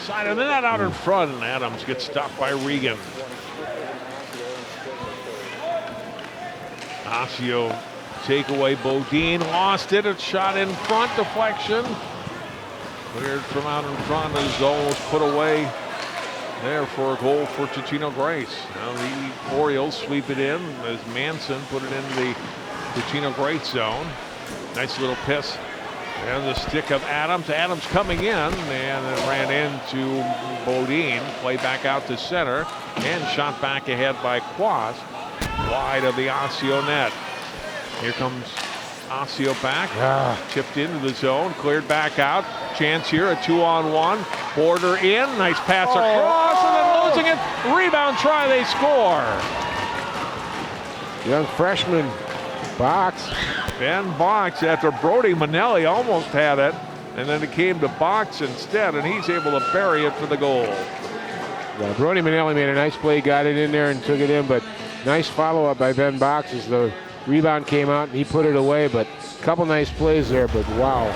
Side of the net out in front, and Adams gets stopped by Regan. Osseo take away. Bodine lost it. It's shot in front. Deflection. Cleared from out in front. The zone was put away there for a goal for Totino-Grace. Now the Orioles sweep it in as Manson put it into the Totino-Grace zone. Nice little piss. And the stick of Adams. Adams coming in and it ran into Bodine. Play back out to center and shot back ahead by Quast. Wide of the Osseo net. Here comes Osseo back. Chipped into the zone. Cleared back out. Chance here, a 2-on-1. Border in. Nice pass across and then losing it. Rebound try. They score. Young freshman Box. Ben Box after Brody Manelli almost had it. And then it came to Box instead. And he's able to bury it for the goal. Yeah, Brody Manelli made a nice play. Got it in there and took it in. But nice follow-up by Ben Box as the rebound came out and he put it away. But a couple nice plays there. But wow.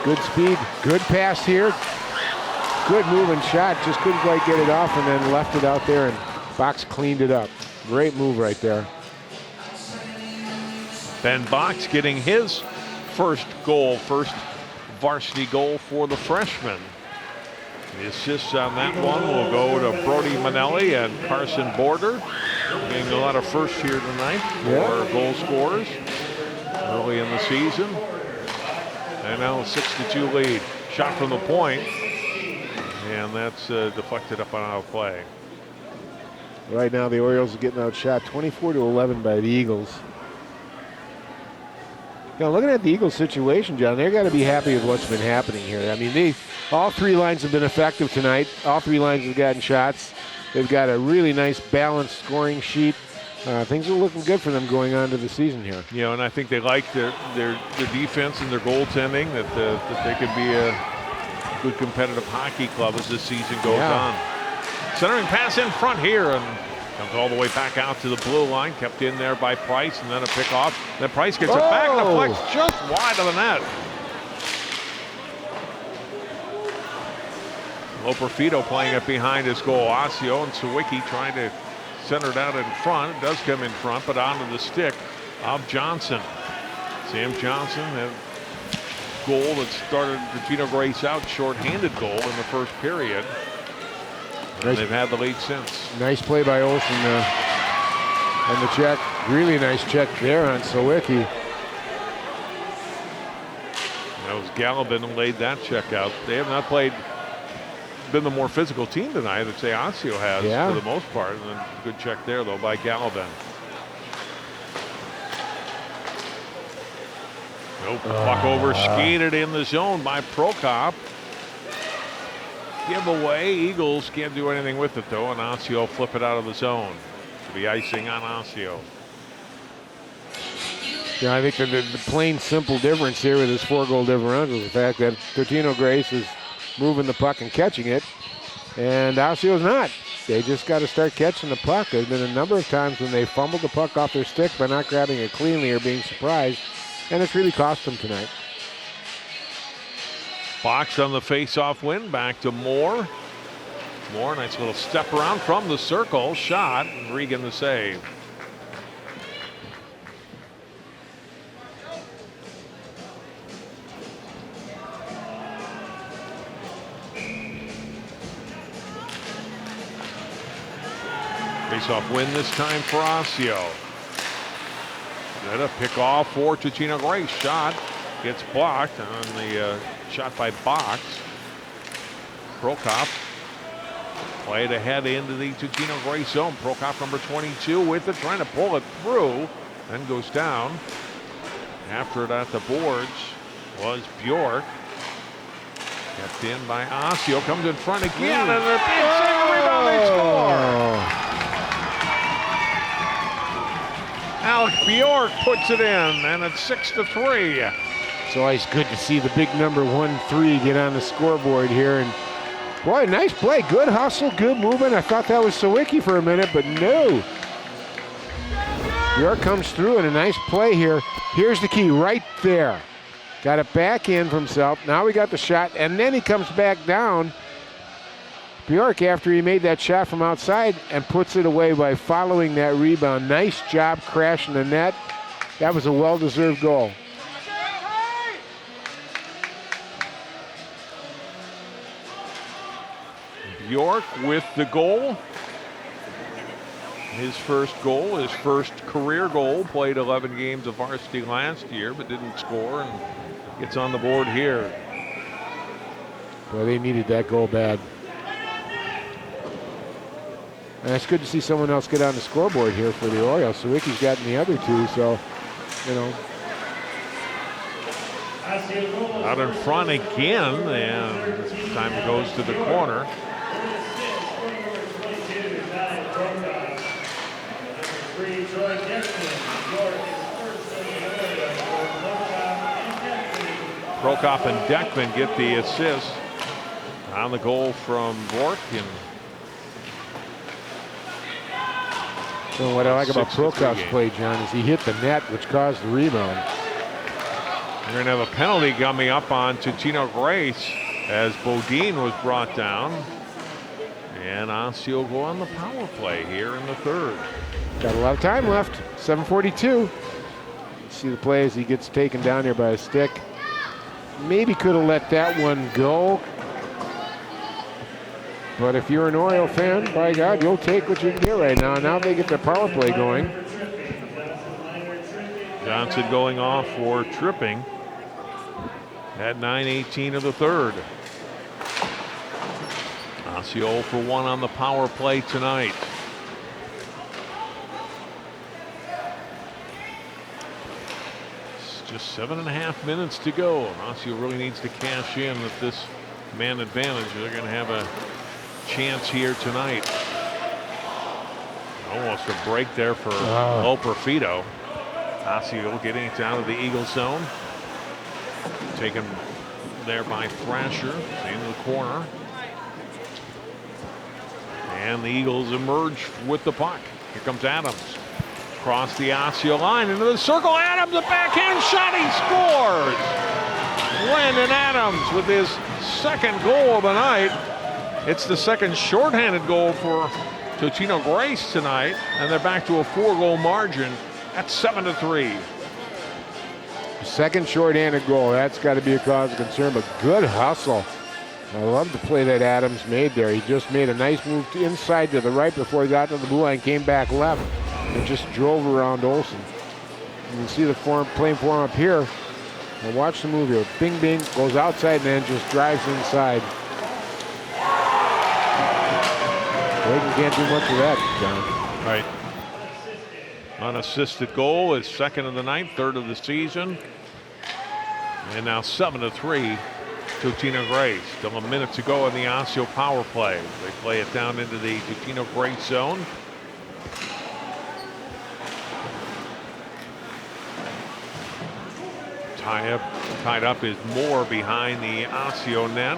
Good speed. Good pass here. Good moving shot. Just couldn't quite get it off and then left it out there and Box cleaned it up. Great move right there. Ben Box getting his first goal, first varsity goal for the freshman. The assists on that one will go to Brody Manelli and Carson Border. Getting a lot of firsts here tonight for goal scorers early in the season. And now a 6-2 lead. Shot from the point. And that's deflected up on out of play. Right now, the Orioles are getting outshot 24-11 by the Eagles. Looking at the Eagles' situation, John, they've got to be happy with what's been happening here. I mean, all three lines have been effective tonight. All three lines have gotten shots. They've got a really nice balanced scoring sheet. Things are looking good for them going on to the season here. And I think they like their defense and their goaltending, that they could be a good competitive hockey club as this season goes on. Centering pass in front here, and comes all the way back out to the blue line, kept in there by Price, and then a pick-off. Then Price gets it back and deflects just wide of the net. Loperfido playing it behind his goal. Osseo and Sawicki trying to center it out in front. It does come in front, but onto the stick of Johnson. Sam Johnson, that goal that started Totino-Grace out, shorthanded goal in the first period. And they've had the lead since. Nice play by Olsen and the check. Really nice check there on Sawicki. That was Gallivan who laid that check out. They have not been the more physical team tonight. I'd say Osseo has for the most part. And then good check there though by Gallivan. Nope. Puck over skated in the zone by Prokop. Giveaway. Eagles can't do anything with it though, and Osseo flip it out of the zone. Should be icing on Osseo. I think the plain simple difference here with this 4-goal differential is the fact that Totino-Grace is moving the puck and catching it, and Osseo's not. They just got to start catching the puck. There's been a number of times when they fumbled the puck off their stick by not grabbing it cleanly or being surprised, and it's really cost them tonight. Box on the face-off win, back to Moore. Moore, nice little step around from the circle, shot, and Regan the save. Face-off win this time for Osseo. Then a pick off for Totino-Grace. Shot gets blocked on the shot by Box. Prokop played ahead into the Totino-Grace zone. Prokop number 22 with it, trying to pull it through, then goes down. After it at the boards was Bjork. Kept in by Osseo, comes in front again, and they're big second rebound, they score! Alec Bjork puts it in, and it's 6-3. It's always good to see the big number 1-3 get on the scoreboard here. And boy, nice play, good hustle, good movement. I thought that was Sawicki for a minute, but no. Bjork comes through and a nice play here. Here's the key right there. Got it back in from himself. Now we got the shot, and then he comes back down. Bjork, after he made that shot from outside, and puts it away by following that rebound. Nice job crashing the net. That was a well-deserved goal. Bjork with the goal. His first goal, his first career goal. Played 11 games of varsity last year, but didn't score, and gets on the board here. Boy, they needed that goal bad. And it's good to see someone else get on the scoreboard here for the Orioles. Sawicki's gotten the other two, so, you know. Out in front again, and this time it goes to the corner. Prokop and Deckman get the assist on the goal from Bork. And so what I like about Prokop's play, John, is he hit the net, which caused the rebound. We're going to have a penalty coming up on Totino-Grace as Bodine was brought down. And Osseo will go on the power play here in the third. Got a lot of time left, 7:42. See the play as he gets taken down here by a stick. Maybe could have let that one go. But if you're an Oriole fan, by God, you'll take what you can get right now. Now they get their power play going. Johnson going off for tripping at 9:18 of the third. Osseo for 1 on the power play tonight. Just 7.5 minutes to go. Osseo really needs to cash in with this man advantage. They're going to have a chance here tonight. Almost a break there for Loperfido. Osseo getting it down to the Eagle zone. Taken there by Thrasher into the corner. And the Eagles emerge with the puck. Here comes Adams. Across the Osseo line into the circle. Adams, a backhand shot. He scores. Landon Adams with his second goal of the night. It's the second shorthanded goal for Totino-Grace tonight, and they're back to a 4-goal margin at 7-3. Second shorthanded goal. That's got to be a cause of concern, but good hustle. I love the play that Adams made there. He just made a nice move inside to the right before he got to the blue line, came back left, and just drove around Olsen. You can see the playing form up here. Now watch the move here. Bing, bing, goes outside and then just drives inside. Reagan can't do much of that, John. Right. Unassisted goal is second of the night, third of the season. And now 7-3. Totino-Grace. Still a minute to go in the Osseo power play. They play it down into the Totino-Grace zone. Tied up is Moore behind the Osseo net.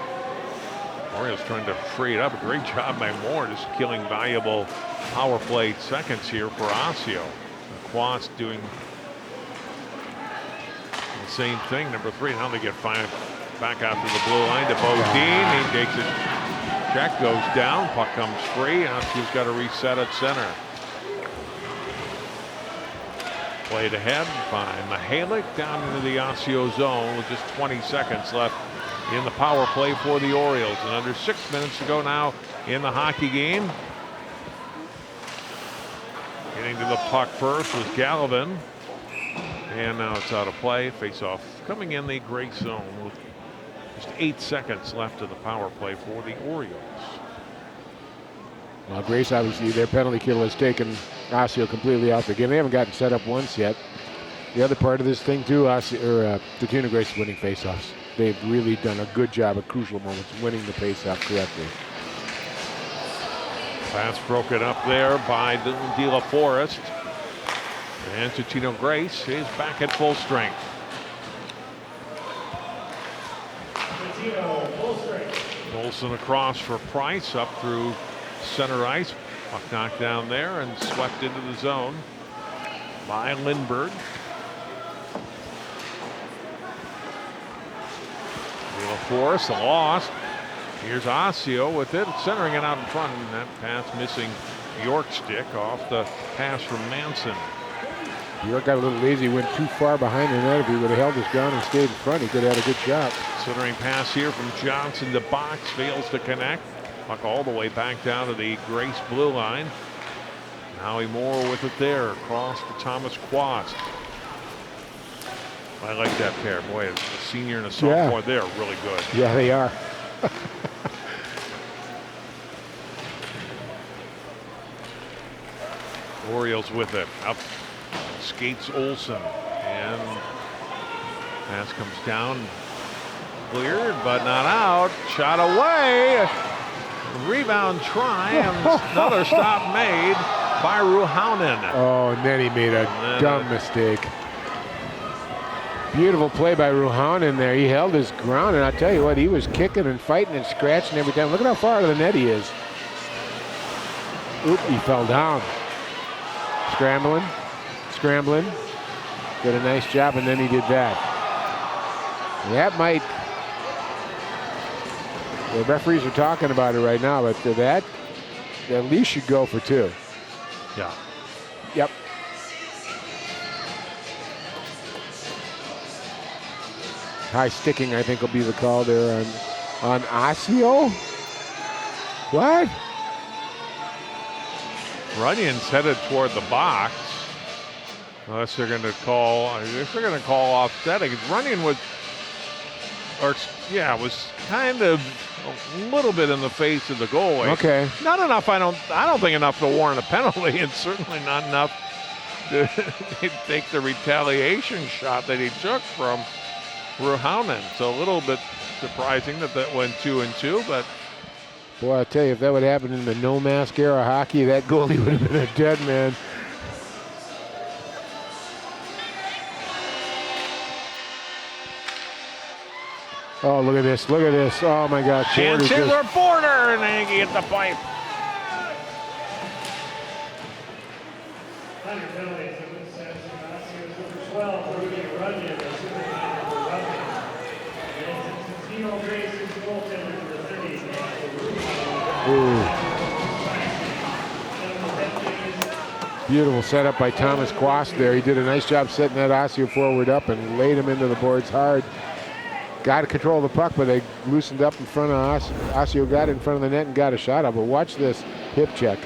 Orioles trying to free it up. A great job by Moore, just killing valuable power play seconds here for Osseo. Quast doing the same thing. Number 3. Now they get 5 back out to the blue line to Bodine. He takes it. Check goes down. Puck comes free. Osseo's got to reset at center. Played ahead by Mihalik down into the Osseo zone with just 20 seconds left in the power play for the Orioles. And under 6 minutes to go now in the hockey game. Getting to the puck first was Gallivan. And now it's out of play. Face off coming in the Grace zone with just 8 seconds left of the power play for the Orioles. Well, Grace, obviously, their penalty kill has taken Osseo completely out the game. They haven't gotten set up once yet. The other part of this thing, too, Totino-Grace is winning faceoffs. They've really done a good job at crucial moments winning the faceoff correctly. Pass broken up there by De La Forest. And Totino-Grace is back at full strength. Olsen across for Price up through center ice. Puck knocked down there and swept into the zone by Lindbergh. De La Forest, a loss. Here's Osseo with it, centering it out in front, and that pass missing York's stick off the pass from Manson. York got a little lazy, went too far behind the net. If he would have held his ground and stayed in front, he could have had a good shot. Centering pass here from Johnson to box, fails to connect. Puck all the way back down to the Grace blue line. Howie Moore with it there, across to Thomas Quast. I like that pair. Boy, a senior and a sophomore, they're really good. Yeah, they are. Orioles with it. Up skates Olsen. And pass comes down. Cleared, but not out. Shot away. Rebound try. And another stop made by Ruhaunen. Oh, and then he made a dumb mistake. Beautiful play by Ruhaunen there. He held his ground, and I'll tell you what, he was kicking and fighting and scratching every time. Look at how far out of the net he is. Oop, he fell down. Scrambling. Did a nice job, and then he did that. That might, the referees are talking about it right now, but that at least should go for 2. Yeah. Yep. High sticking, I think, will be the call there on Osseo. What? Runyon's headed toward the box. Unless they're going to call, offsetting. Runyon was kind of a little bit in the face of the goalie. Okay. Not enough. I don't think enough to warrant a penalty, and certainly not enough He'd take the retaliation shot that he took from Ruhanen. So a little bit surprising that that went 2-2, but boy, I tell you, if that would happen in the no-mask era hockey, that goalie would have been a dead man. Oh, look at this. Look at this. Oh, my God. chances are border, and then he hit the pipe. Under penalties, it was Osseo's number 12, Rudy Runyon, the superintendent for Runyon. And Totino-Grace is goaltender for 30. Beautiful setup by Thomas Quast there. He did a nice job setting that Osseo forward up and laid him into the boards hard. Got to control the puck, but they loosened up in front of Osseo, got it in front of the net and got a shot up. But watch this hip check.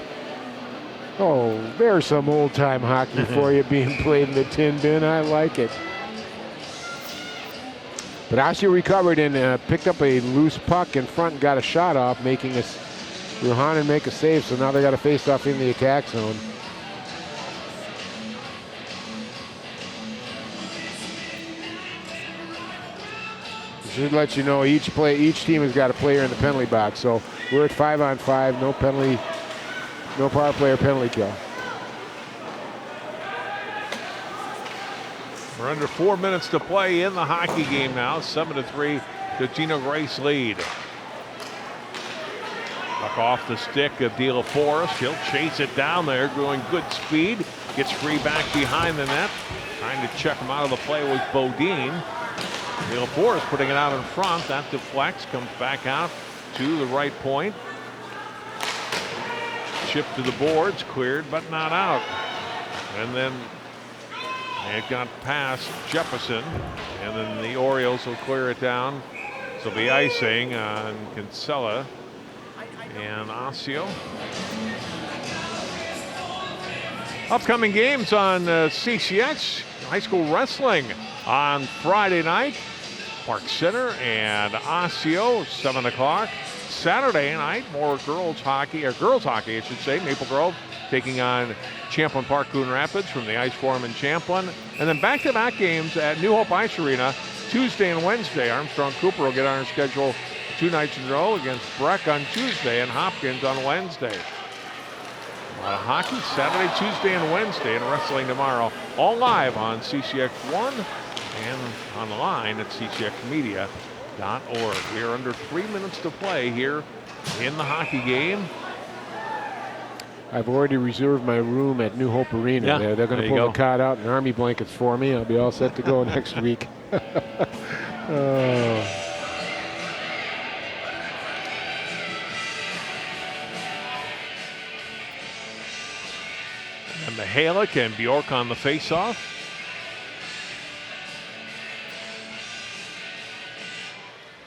Oh, there's some old-time hockey for you being played in the tin bin. I like it. But Osseo recovered and picked up a loose puck in front and got a shot off, making Ruhanen make a save. So now they got a face-off in the attack zone. Should let you know each team has got a player in the penalty box. So we're at 5-on-5, no penalty, no power play or penalty kill. We're under 4 minutes to play in the hockey game now. 7-3, Totino-Grace lead. Puck off the stick of De La Forest. He'll chase it down there, going good speed. Gets free back behind the net. Trying to check him out of the play was Bodine. De La Forest putting it out in front. That deflects, comes back out to the right point. Chip to the boards, cleared but not out. And then it got past Jefferson, and then the Orioles will clear it down. So the icing on Kinsella and Osseo. Upcoming games on CCX, high school wrestling on Friday night. Park Center and Osseo, 7 o'clock. Saturday night, more girls hockey, I should say. Maple Grove taking on Champlin Park Coon Rapids from the Ice Forum in Champlin. And then back-to-back games at New Hope Ice Arena, Tuesday and Wednesday. Armstrong Cooper will get on our schedule 2 nights in a row against Breck on Tuesday and Hopkins on Wednesday. A lot of hockey Saturday, Tuesday, and Wednesday, and wrestling tomorrow. All live on CCX1 and online at ccxmedia.org. We are under 3 minutes to play here in the hockey game. I've already reserved my room at New Hope Arena. Yeah, They're going to pull the cot out and army blankets for me. I'll be all set to go next week. Oh. And Mihalik and Bjork on the faceoff.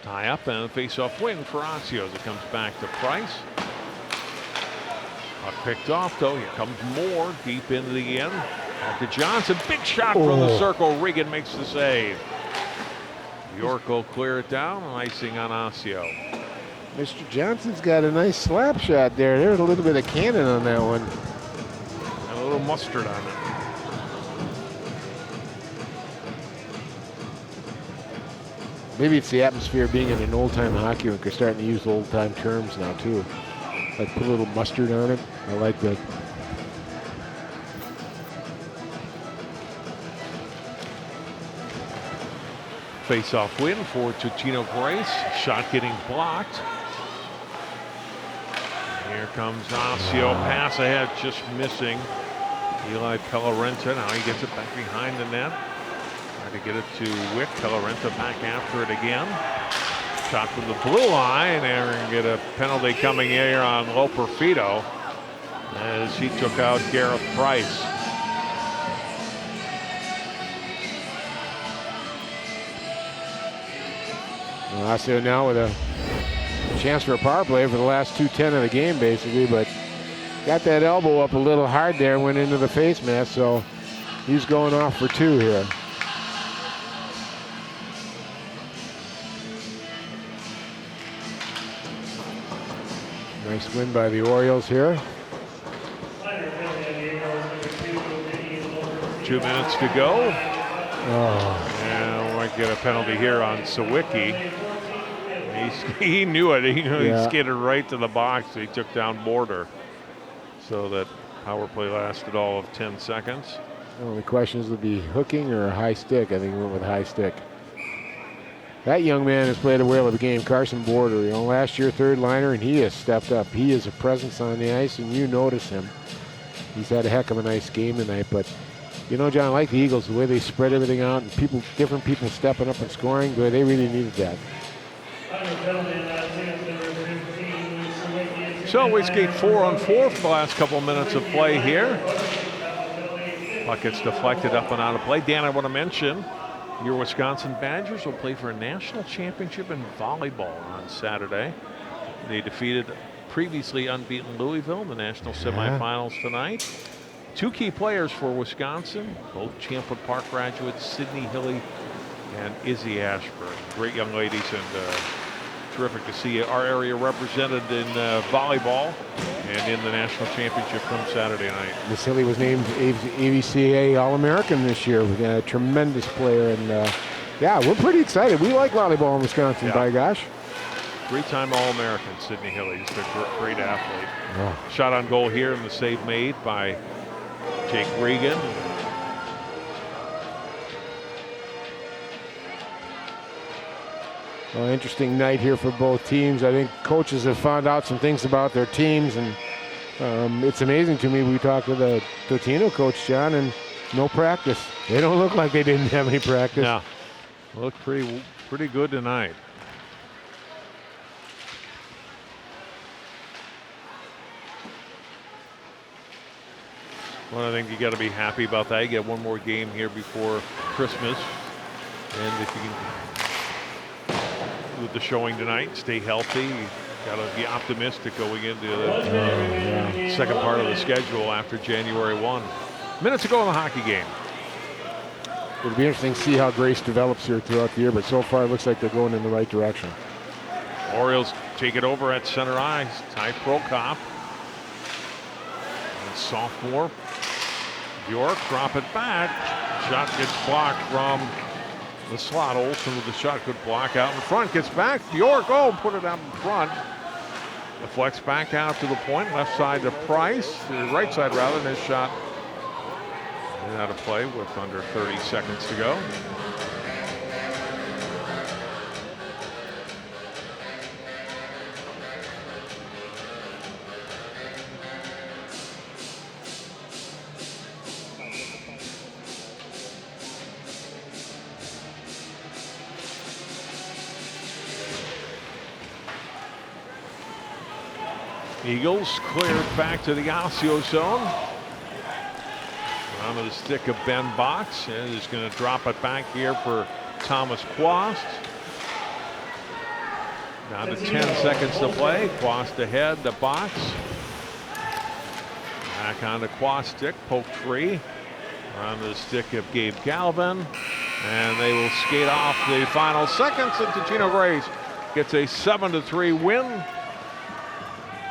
Tie up and a faceoff win for Osseo as it comes back to Price. Puck picked off though. Here comes Moore deep into the end. Back to Johnson. Big shot from the circle. Regan makes the save. Bjork will clear it down. Icing on Osseo. Mr. Johnson's got a nice slap shot there. There's a little bit of cannon on that one. A little mustard on it. Maybe it's the atmosphere being in an old-time hockey rink. They're starting to use old-time terms now, too. Like put a little mustard on it. I like that. Face-off win for Totino-Grace. Shot getting blocked. Here comes Osseo. Pass ahead, just missing. Eli Pellarenta. Now he gets it back behind the net. Try to get it to Wick. Pellarenta back after it again. Shot from the blue line. They're going to get a penalty coming here on Loperfido as he took out Gareth Price. Osseo now with a chance for a power play for the last 2:10 of the game, basically, but got that elbow up a little hard there, went into the face mask, so he's going off for 2 here. Nice win by the Orioles here. Minor penalty on the Eagles, number 2, Vinny Lopez. 2 minutes to go. And we might get a penalty here on Sawicki. He knew it. He skidded right to the box. He took down Border. So that power play lasted all of 10 seconds. The only questions would be hooking or a high stick. I think we went with high stick. That young man has played a whale of a game, Carson Border. Last year third liner, and he has stepped up. He is a presence on the ice, and you notice him. He's had a heck of a nice game tonight. But John, I like the Eagles, the way they spread everything out, and different people stepping up and scoring. Boy, they really needed that. So we skate 4-on-4 for the last couple of minutes of play here. Puck gets deflected up and out of play. Dan, I want to mention your Wisconsin Badgers will play for a national championship in volleyball on Saturday. They defeated previously unbeaten Louisville in the national semifinals tonight. Two key players for Wisconsin, both Champlain Park graduates, Sydney Hilly and Izzy Ashburn. Great young ladies, and terrific to see our area represented in volleyball and in the national championship come Saturday night. Miss Hilly was named AVCA All-American this year. We got a tremendous player, and we're pretty excited. We like volleyball in Wisconsin, by gosh. Three-time All-American, Sydney Hilly. He's a great athlete. Shot on goal here, and the save made by Jake Regan. Well, interesting night here for both teams. I think coaches have found out some things about their teams, and it's amazing to me. We talked to the Totino coach, John, and no practice. They don't look like they didn't have any practice. No, looked pretty good tonight. Well, I think you got to be happy about that. You get one more game here before Christmas, and if you can, with the showing tonight, stay healthy. You got to be optimistic going into the second part of the schedule after January 1. Minutes to go in the hockey game. It'll be interesting to see how Grace develops here throughout the year, but so far it looks like they're going in the right direction. Orioles take it over at center ice. Ty Prokop. And sophomore Bjork drop it back. Shot gets blocked from the slot. Olsen with the shot, good block out in front. Gets back. Bjork, put it out in front. Deflects back out to the point. Left side to Price. Right side rather. And his shot out of play with under 30 seconds to go. Eagles cleared back to the Osseo zone. Onto the stick of Ben Box, and is going to drop it back here for Thomas Quast. Down to 10 seconds to play. Quast ahead to Box. Back onto Quast stick, poke free. Onto the stick of Gabe Galvin, and they will skate off the final seconds. And Totino-Grace gets a 7-3 win.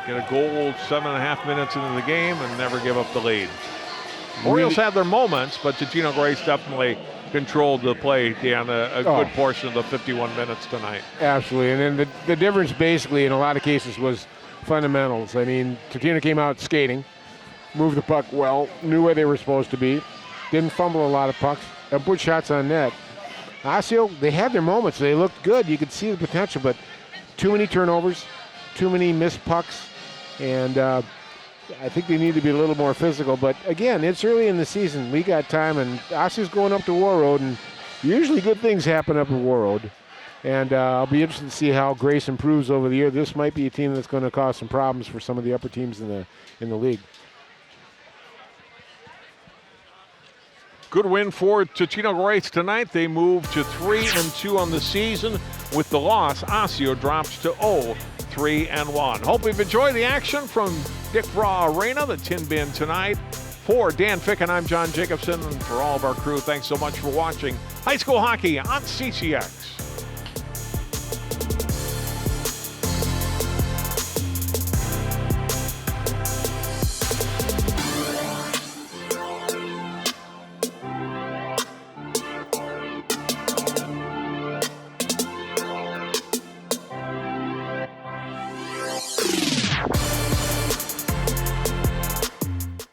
Get a goal 7.5 minutes into the game and never give up the lead. Orioles had their moments, but Totino-Grace definitely controlled the play down a good portion of the 51 minutes tonight. Absolutely, and then the difference basically in a lot of cases was fundamentals. I mean, Totino came out skating, moved the puck well, knew where they were supposed to be, didn't fumble a lot of pucks, and put shots on net. Osseo, they had their moments. They looked good. You could see the potential, but too many turnovers, too many missed pucks. And I think they need to be a little more physical. But again, it's early in the season. We got time, and Osseo's going up to War Road, and usually good things happen up at War Road. And I'll be interested to see how Grace improves over the year. This might be a team that's going to cause some problems for some of the upper teams in the league. Good win for Totino-Grace tonight. They move to 3-2 on the season. With the loss, Osseo drops to 0-3-1. Hope you've enjoyed the action from Dick Raw Arena, the Tin Bin tonight. For Dan Fick and I'm John Jacobson, and for all of our crew, thanks so much for watching High School Hockey on CCX.